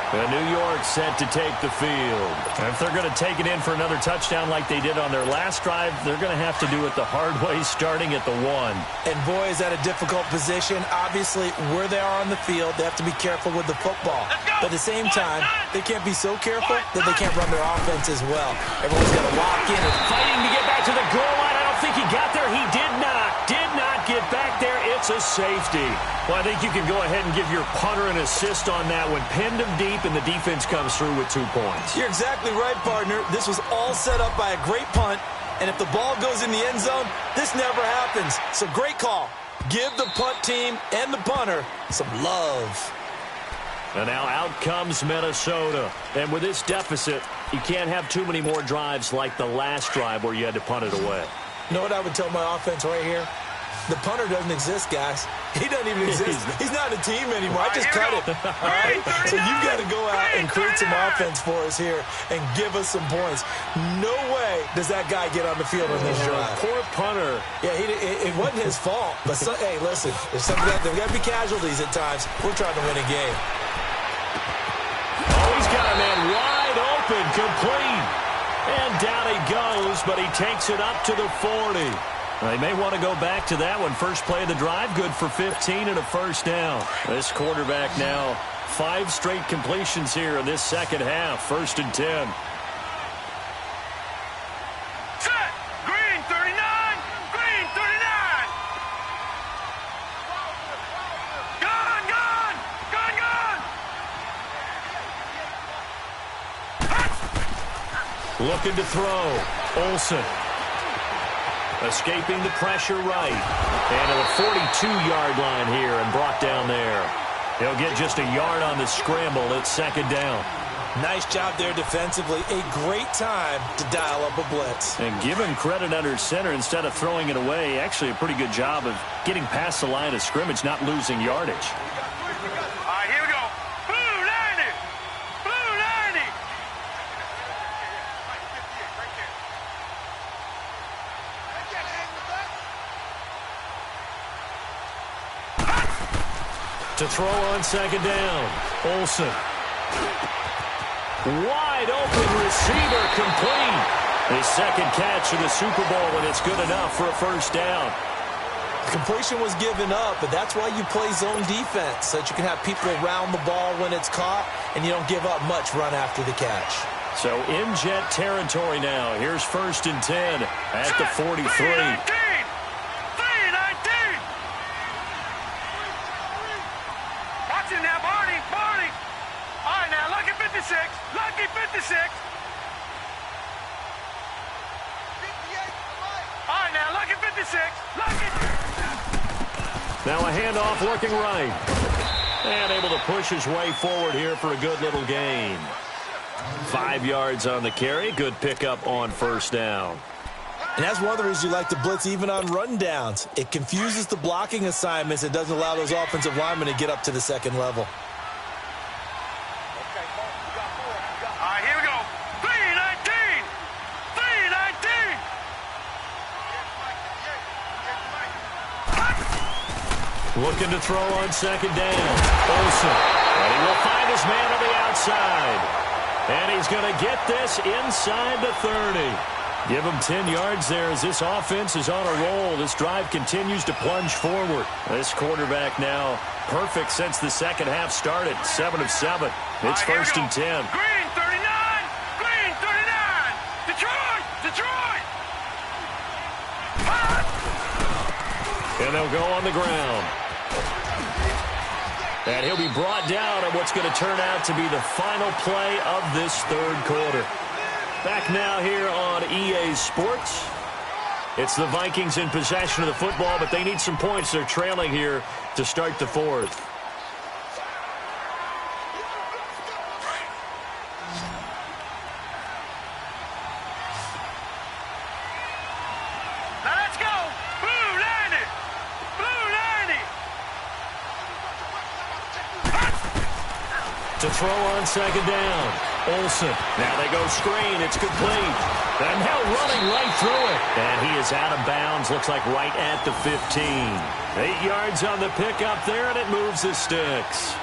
And New York set to take the field. And if they're going to take it in for another touchdown like they did on their last drive, they're going to have to do it the hard way, starting at the 1. And boy, is that a difficult position. Obviously, where they are on the field, they have to be careful with the football. But at the same time, they can't be so careful that they can't run their offense as well. Everyone's got to lock in and fighting to get back to the goal line. I don't think he got there. He did not get back there. It's a safety. Well, I think you can go ahead and give your punter an assist on that one. Pinned him deep, and the defense comes through with 2 points. You're exactly right, partner. This was all set up by a great punt, and if the ball goes in the end zone, this never happens. So great call. Give the punt team and the punter some love. And now out comes Minnesota. And with this deficit, you can't have too many more drives like the last drive where you had to punt it away. You know what I would tell my offense right here? The punter doesn't exist, guys. He doesn't even exist. He's not a team anymore. I just cut it. All right? So you've got to go out and create some offense for us here and give us some points. No way does that guy get on the field on this drive. Poor punter. Yeah, it wasn't his fault. But, hey, listen, there's got to be casualties at times. We're trying to win a game. Oh, he's got a man wide open, complete. And down he goes, but he takes it up to the 40. They may want to go back to that one. First play of the drive, good for 15 and a first down. This quarterback now, 5 straight completions here in this second half. First and 10. Set! Green 39! Green 39! Gone! Gone! Gone! Gone! Looking to throw. Olsen. Escaping the pressure right. And to the 42-yard line here and brought down there. He'll get just a yard on the scramble. It's second down. Nice job there defensively. A great time to dial up a blitz. And give him credit under center instead of throwing it away. Actually a pretty good job of getting past the line of scrimmage, not losing yardage. All right, here we go. Blue 90! Blue 90! To throw on second down. Olsen. Wide open receiver, complete. His second catch of the Super Bowl, and it's good enough for a first down. Completion was given up, but that's why you play zone defense, so that you can have people around the ball when it's caught, and you don't give up much run after the catch. So in jet territory now. Here's first and 10 at the 43. Now, Barney. All right, now, lucky 56. Lucky 56. All right, now, lucky 56. Lucky. Now a handoff looking right. And able to push his way forward here for a good little gain. 5 yards on the carry. Good pickup on first down. And that's one of the reasons you like to blitz even on rundowns. It confuses the blocking assignments and doesn't allow those offensive linemen to get up to the second level. All right, here we go. 319! 319! Looking to throw on second down. Olsen. And he will find his man on the outside. And he's going to get this inside the 30. Give him 10 yards there as this offense is on a roll. This drive continues to plunge forward. This quarterback now perfect since the second half started. 7 of 7. It's first and 10. Green 39! Green 39! Detroit! Detroit! And they'll go on the ground. And he'll be brought down on what's going to turn out to be the final play of this third quarter. Back now here on EA Sports. It's the Vikings in possession of the football, but they need some points. They're trailing here to start the fourth. Now let's go. Blue line it. Blue line it. To throw on second down. Olsen. Now they go screen. It's complete. And now running right through it. And he is out of bounds. Looks like right at the 15. 8 yards on the pickup there, and it moves the sticks.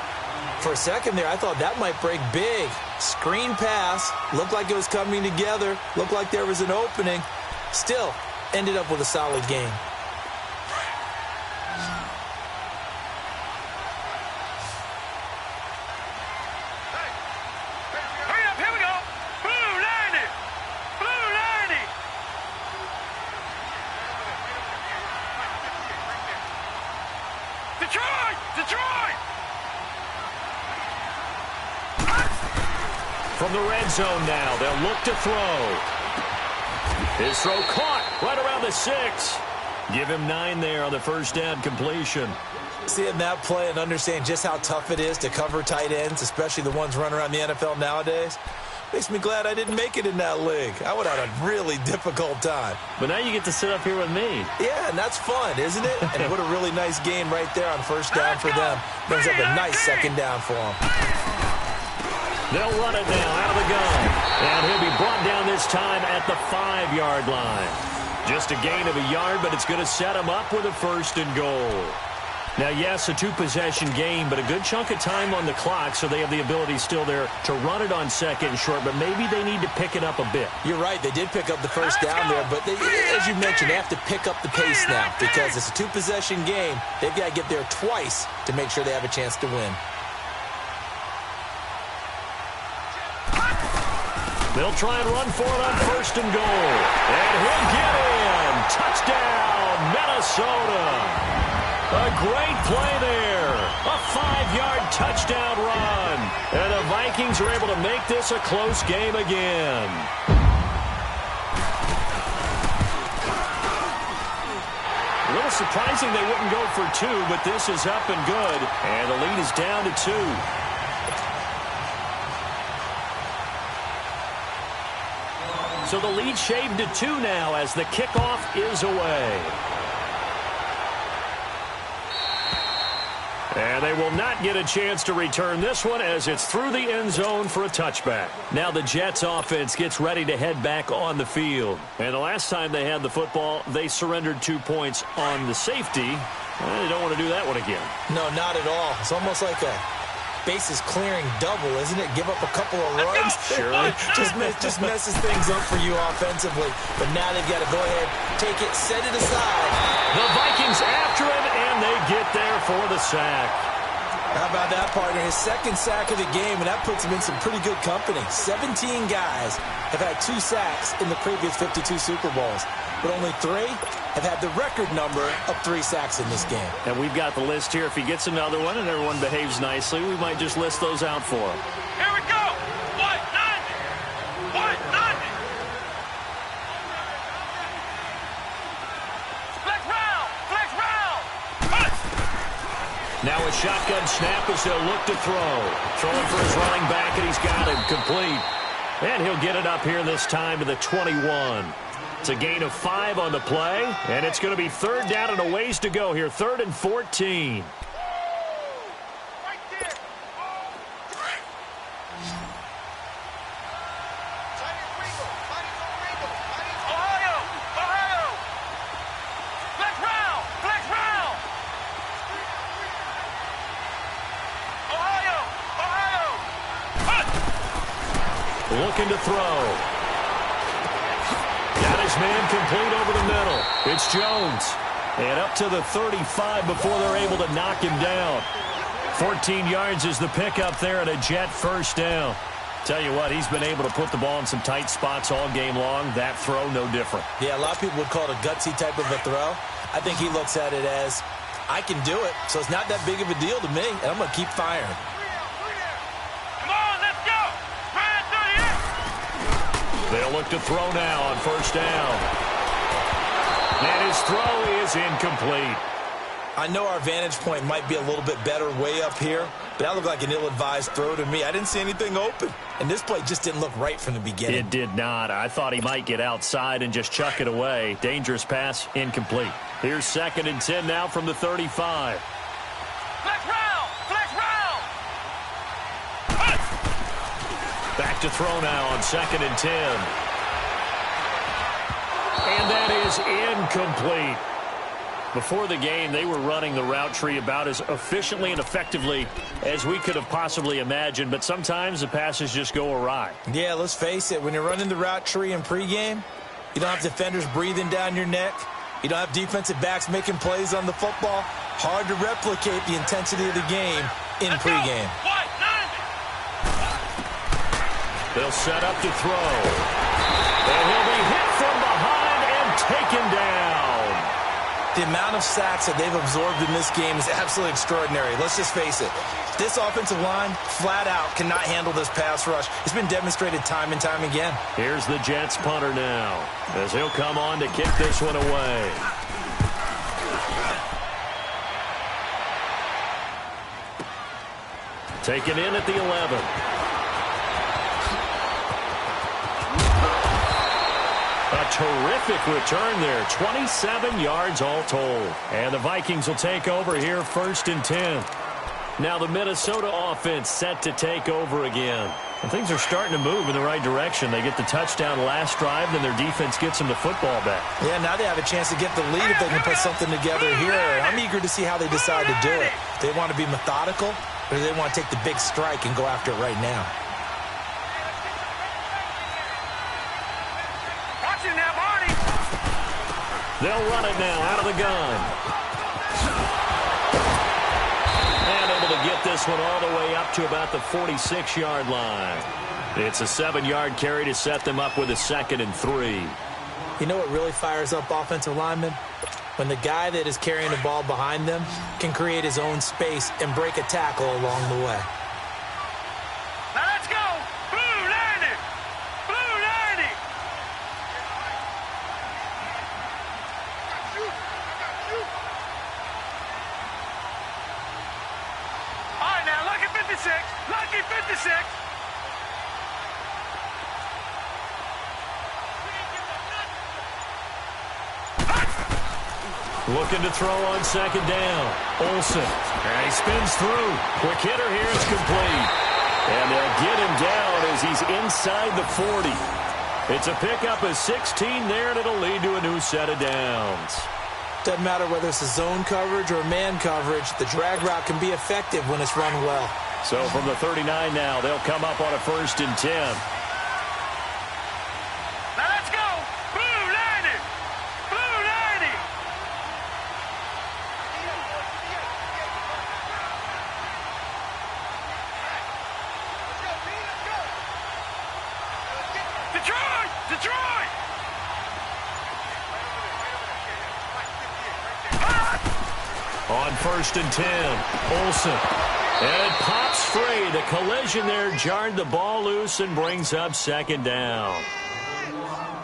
For a second there, I thought that might break big. Screen pass. Looked like it was coming together. Looked like there was an opening. Still, ended up with a solid game. Hurry up, here we go. Blue line it. Blue line it. Detroit! Detroit! From the red zone now, they'll look to throw. His throw caught right around the 6. Give him 9 there on the first down completion. Seeing that play and understand just how tough it is to cover tight ends, especially the ones running around the NFL nowadays, makes me glad I didn't make it in that league. I would have had a really difficult time. But now you get to sit up here with me. Yeah, and that's fun, isn't it? And what a really nice game right there on first down for them. Brings up a nice second down for them. They'll run it now out of the gun. And he'll be brought down this time at the 5-yard line. Just a gain of a yard, but it's going to set him up with a first and goal. Now, yes, a 2-possession game, but a good chunk of time on the clock, so they have the ability still there to run it on second and short, but maybe they need to pick it up a bit. You're right. They did pick up the first down there, but as you mentioned, they have to pick up the pace now because it's a 2-possession game. They've got to get there twice to make sure they have a chance to win. They'll try and run for it on first and goal. And he'll get in. Touchdown, Minnesota. A great play there. A 5-yard touchdown run. And the Vikings are able to make this a close game again. A little surprising they wouldn't go for 2, but this is up and good. And the lead is down to 2. So the lead shaved to 2 now as the kickoff is away. And they will not get a chance to return this one as it's through the end zone for a touchback. Now the Jets offense gets ready to head back on the field. And the last time they had the football, they surrendered 2 points on the safety. They don't want to do that one again. No, not at all. It's almost like a bases clearing double, isn't it? Give up a couple of runs. Sure. just messes things up for you offensively. But now they've got to go ahead, take it, set it aside. The Vikings after him, and they get there for the sack. How about that, partner? His second sack of the game, and that puts him in some pretty good company. 17 guys have had 2 sacks in the previous 52 Super Bowls, but only 3 have had the record number of 3 sacks in this game. And we've got the list here. If he gets another one and everyone behaves nicely, we might just list those out for him. Here we go. 190. 190. Flex round. Flex round. Now a shotgun snap as they'll look to throw. Throwing for his running back, and he's got him complete. And he'll get it up here this time to the 21. It's a gain of 5 on the play, and it's going to be 3rd down and a ways to go here. 3rd and 14. Right there. Ohio. Ohio. Flex round. Flex round. Ohio. Ohio. Looking to throw. Got his man complete over the middle. It's Jones. And up to the 35 before they're able to knock him down. 14 yards is the pickup there and a Jet first down. Tell you what, he's been able to put the ball in some tight spots all game long. That throw, no different. Yeah, a lot of people would call it a gutsy type of a throw. I think he looks at it as I can do it, so it's not that big of a deal to me, and I'm going to keep firing. Come on, let's go. Ryan 38. They'll look to throw now on first down. And his throw is incomplete. I know our vantage point might be a little bit better way up here, but that looked like an ill-advised throw to me. I didn't see anything open, and this play just didn't look right from the beginning. It did not. I thought he might get outside and just chuck it away. Dangerous pass, incomplete. Here's 2nd and 10 now from the 35. Flex round. Flex round. Back to throw now on 2nd and 10. And that is incomplete. Before the game, they were running the route tree about as efficiently and effectively as we could have possibly imagined, but sometimes the passes just go awry. Yeah, let's face it. When you're running the route tree in pregame, you don't have defenders breathing down your neck. You don't have defensive backs making plays on the football. Hard to replicate the intensity of the game in pregame. They'll set up to throw. And he'll be hit from behind and taken down. The amount of sacks that they've absorbed in this game is absolutely extraordinary. Let's just face it. This offensive line, flat out, cannot handle this pass rush. It's been demonstrated time and time again. Here's the Jets punter now, as he'll come on to kick this one away. Taken in at the 11. A terrific return there. 27 yards all told. And the Vikings will take over here 1st and 10. Now the Minnesota offense set to take over again. And things are starting to move in the right direction. They get the touchdown last drive, then their defense gets them the football back. Yeah, now they have a chance to get the lead if they can put something together here. I'm eager to see how they decide to do it. They want to be methodical, or do they want to take the big strike and go after it right now? They'll run it now out of the gun. And able to get this one all the way up to about the 46-yard line. It's a 7-yard carry to set them up with a 2nd and 3. You know what really fires up offensive linemen? When the guy that is carrying the ball behind them can create his own space and break a tackle along the way. Now let's go. Blue 90. Blue 90. All right, now, lucky 56. Lucky 56. Looking to throw on 2nd down. Olsen. And he spins through. Quick hitter here. It's complete. And they'll get him down as he's inside the 40. It's a pickup of 16 there, and it'll lead to a new set of downs. Doesn't matter whether it's a zone coverage or man coverage, the drag route can be effective when it's run well. So from the 39 now, they'll come up on a 1st and 10. Now let's go. Blue 90. Blue 90. Detroit! Detroit! On 1st and 10, Olsen. And it pops free. The collision there jarred the ball loose and brings up 2nd down.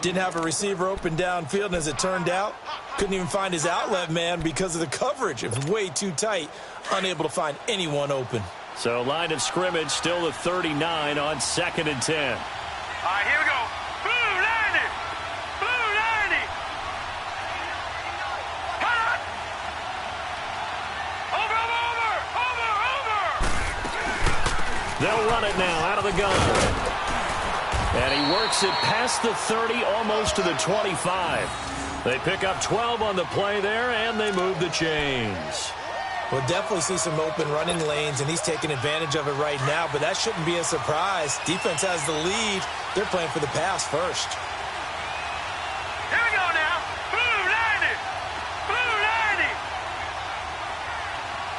Didn't have a receiver open downfield, and as it turned out, couldn't even find his outlet man because of the coverage. It was way too tight, unable to find anyone open. So line of scrimmage still at 39 on 2nd and 10. All right, here we go. Blue 90. Blue 90. Hot. Over, over, over, over. They'll run it now out of the gun. And he works it past the 30, almost to the 25. They pick up 12 on the play there, and they move the chains. We'll definitely see some open running lanes, and he's taking advantage of it right now, but that shouldn't be a surprise. Defense has the lead. They're playing for the pass first. Here we go now. Blue 90. Blue 90.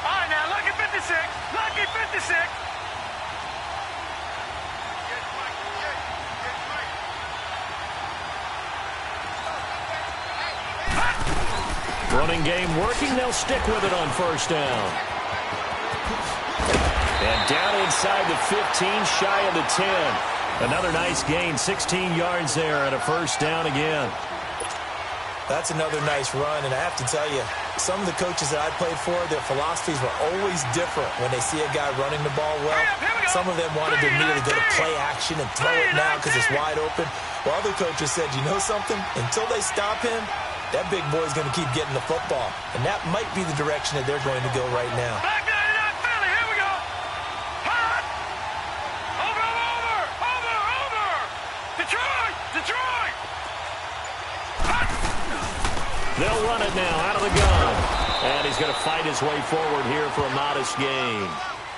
All right, now, lucky 56. Lucky 56. Running game working. They'll stick with it on first down. And down inside the 15, shy of the 10. Another nice gain, 16 yards there and a first down again. That's another nice run, and I have to tell you, some of the coaches that I played for, their philosophies were always different when they see a guy running the ball well. Some of them wanted to immediately go to play action and throw it now because it's wide open. While other coaches said, you know something? Until they stop him, that big boy's going to keep getting the football. And that might be the direction that they're going to go right now. Back 99 Philly, here we go. Hot. Over. Detroit. Hot. They'll run it now out of the gun. And he's going to fight his way forward here for a modest gain.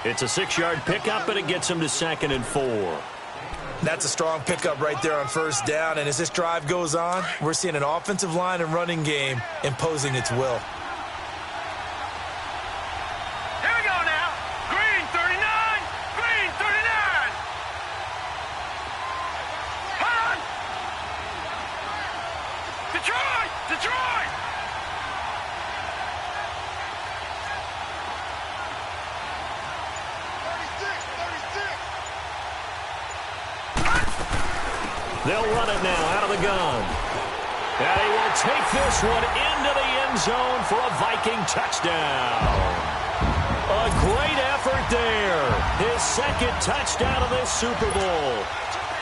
It's a 6-yard pickup, and it gets him to 2nd and 4. That's a strong pickup right there on first down. And as this drive goes on, we're seeing an offensive line and running game imposing its will. Here we go now. Green 39. Hot. Detroit. They'll run it now out of the gun. And he will take this one into the end zone for a Viking touchdown. A great effort there. His 2nd touchdown of this Super Bowl.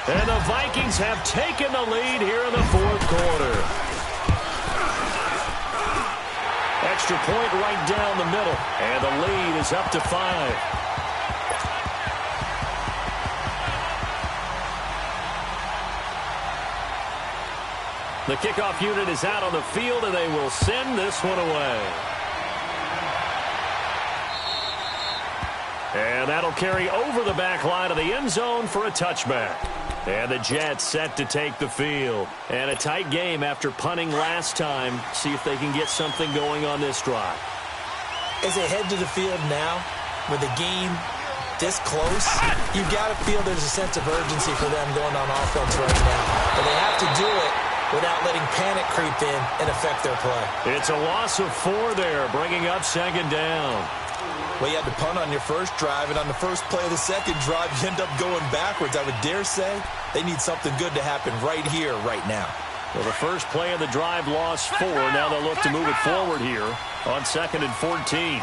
And the Vikings have taken the lead here in the 4th quarter. Extra point right down the middle. And the lead is up to 5. The kickoff unit is out on the field, and they will send this one away. And that'll carry over the back line of the end zone for a touchback. And the Jets set to take the field. And a tight game after punting last time. See if they can get something going on this drive. As they head to the field now, with the game this close, you've got to feel there's a sense of urgency for them going on offense right now. But they have to do it without letting panic creep in and affect their play. It's a loss of 4 there, bringing up 2nd down. Well, you had to punt on your first drive, and on the first play of the second drive, you end up going backwards. I would dare say they need something good to happen right here, right now. Well, the first play of the drive lost 4. Now they'll look to move it forward here on 2nd and 14.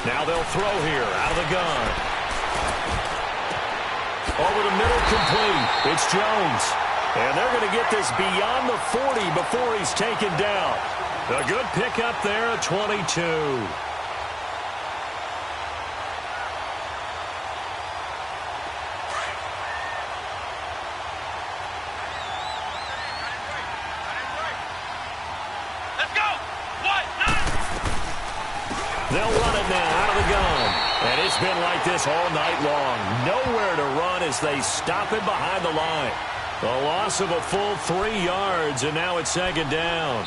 Now they'll throw here out of the gun. Over the middle, complete. It's Jones. And they're going to get this beyond the 40 before he's taken down. A good pickup there at 22. Let's go. They'll run it now out of the gun. And it's been like this all night long. Nowhere to run as they stop it behind the line. A loss of a full 3 yards, and now it's 2nd down.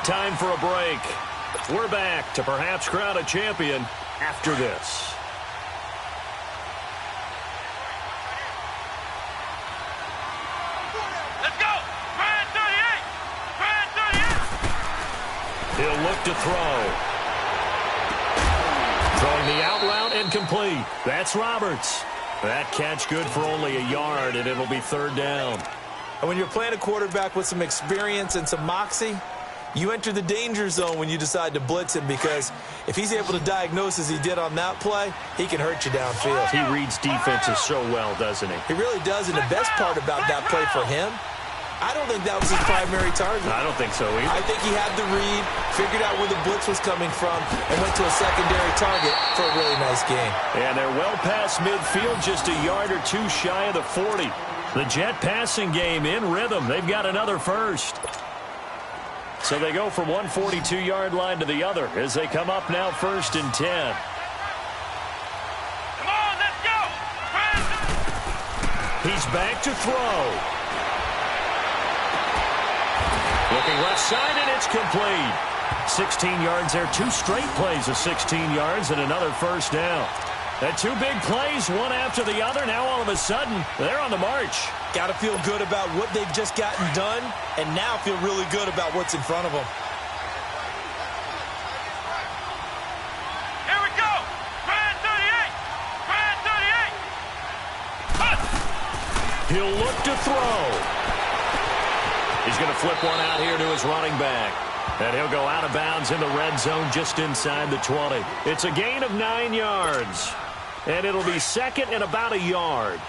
Time for a break. We're back to perhaps crown a champion after this. He'll look to throw. Throwing the out route and complete. That's Roberts. That catch good for only a yard, and it'll be 3rd down. And when you're playing a quarterback with some experience and some moxie, you enter the danger zone when you decide to blitz him, because if he's able to diagnose as he did on that play, he can hurt you downfield. He reads defenses so well, doesn't he? He really does, and the best part about that play for him, I don't think that was his primary target. I don't think so either. I think he had the read, figured out where the blitz was coming from, and went to a secondary target for a really nice game. And they're well past midfield, just a yard or 2 shy of the 40. The Jet passing game in rhythm. They've got another first. So they go from one 42-yard line to the other as they come up now 1st and 10. Come on, let's go. He's back to throw. Looking left side, and it's complete. 16 yards there. 2 straight plays of 16 yards and another first down. And 2 big plays, one after the other. Now all of a sudden, they're on the march. Got to feel good about what they've just gotten done, and now feel really good about what's in front of them. Here we go. Grand 38. Grand 38. He'll look to throw. He's going to flip one out here to his running back. And he'll go out of bounds in the red zone just inside the 20. It's a gain of 9 yards. And it'll be second and about a yard.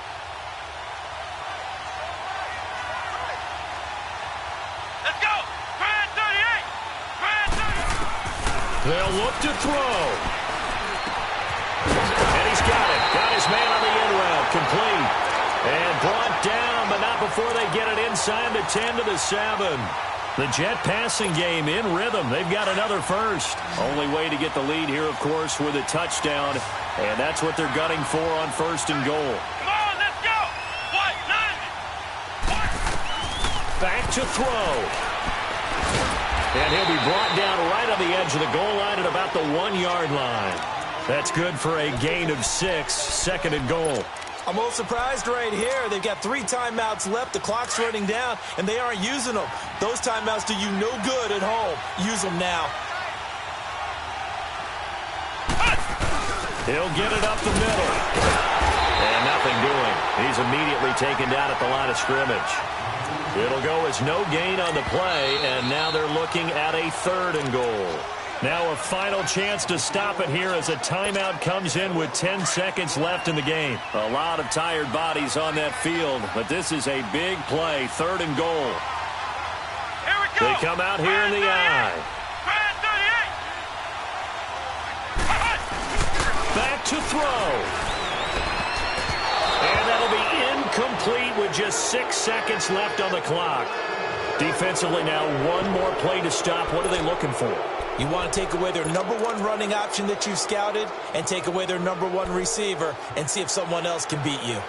Let's go. Grand 38. Grand 38. They'll look to throw. And he's got it. Got his man on the in route. Complete. And brought down, but not before they get it inside the 10 to the 7. The Jet passing game in rhythm. They've got another first. Only way to get the lead here, of course, with a touchdown. And that's what they're gunning for on first and goal. Come on, let's go. What? 90. Back to throw. And he'll be brought down right on the edge of the goal line at about the 1-yard line. That's good for a gain of 6, second and goal. I'm a little surprised right here. They've got 3 timeouts left. The clock's running down, and they aren't using them. Those timeouts do you no good at home. Use them now. He'll get it up the middle. And nothing doing. He's immediately taken down at the line of scrimmage. It'll go as no gain on the play, and now they're looking at a third and goal. Now a final chance to stop it here as a timeout comes in with 10 seconds left in the game. A lot of tired bodies on that field, but this is a big play, third and goal. Here we go. They come out here in the eye. Grand 38. Back to throw. And that'll be incomplete with just 6 seconds left on the clock. Defensively now, one more play to stop. What are they looking for? You want to take away their number 1 running option that you've scouted and take away their number 1 receiver and see if someone else can beat you.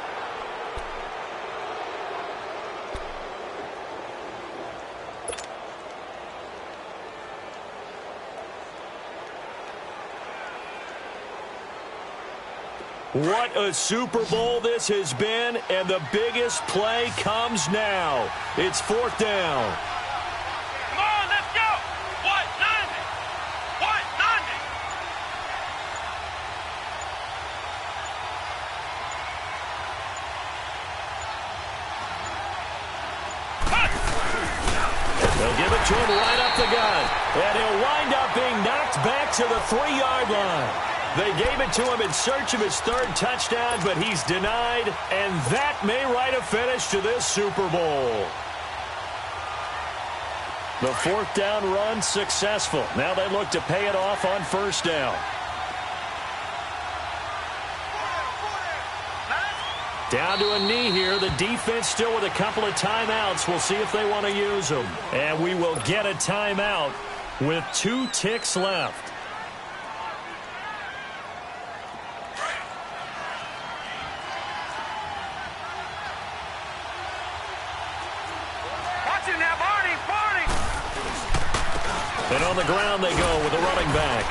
What a Super Bowl this has been, and the biggest play comes now. It's fourth down. Come on, let's go. What? 90. What? 90. They'll give it to him right up the gut. And he'll wind up being knocked back to the 3-yard line. They gave it to him in search of his third touchdown, but he's denied, and that may write a finish to this Super Bowl. The fourth down run successful. Now they look to pay it off on first down. Down to a knee here. The defense still with a couple of timeouts. We'll see if they want to use them. And we will get a timeout with 2 ticks left. Watch it now, Barney. Barney. And on the ground they go with the running back.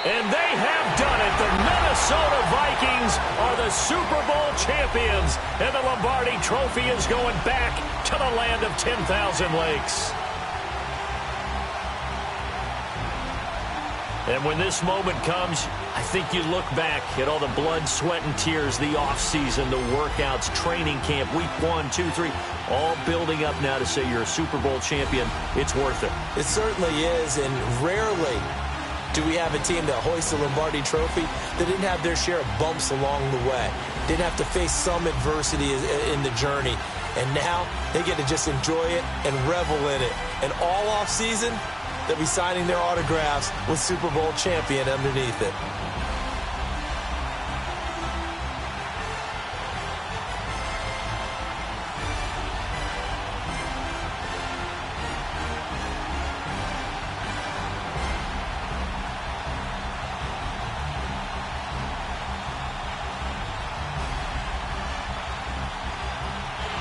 And they have done it. The Minnesota Vikings are the Super Bowl champions. And the Lombardi Trophy is going back to the land of 10,000 lakes. And when this moment comes, I think you look back at all the blood, sweat, and tears, the offseason, the workouts, training camp, week 1, 2, 3, all building up now to say you're a Super Bowl champion. It's worth it. It certainly is, and rarely do we have a team that hoists the Lombardi Trophy that didn't have their share of bumps along the way, didn't have to face some adversity in the journey, and now they get to just enjoy it and revel in it. And all offseason, they'll be signing their autographs with Super Bowl champion underneath it.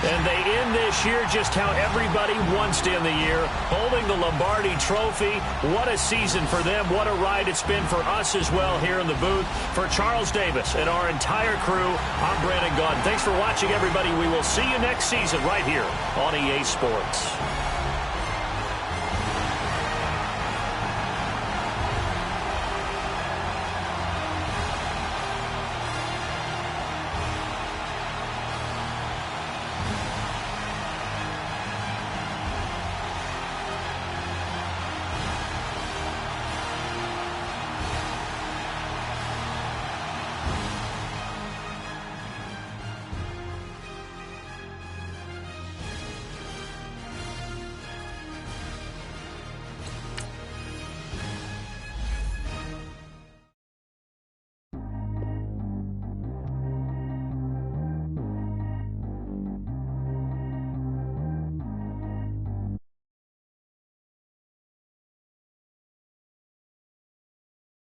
And they end this year just how everybody wants to end the year, holding the Lombardi Trophy. What a season for them. What a ride it's been for us as well here in the booth. For Charles Davis and our entire crew, I'm Brandon Gaudin. Thanks for watching, everybody. We will see you next season right here on EA Sports.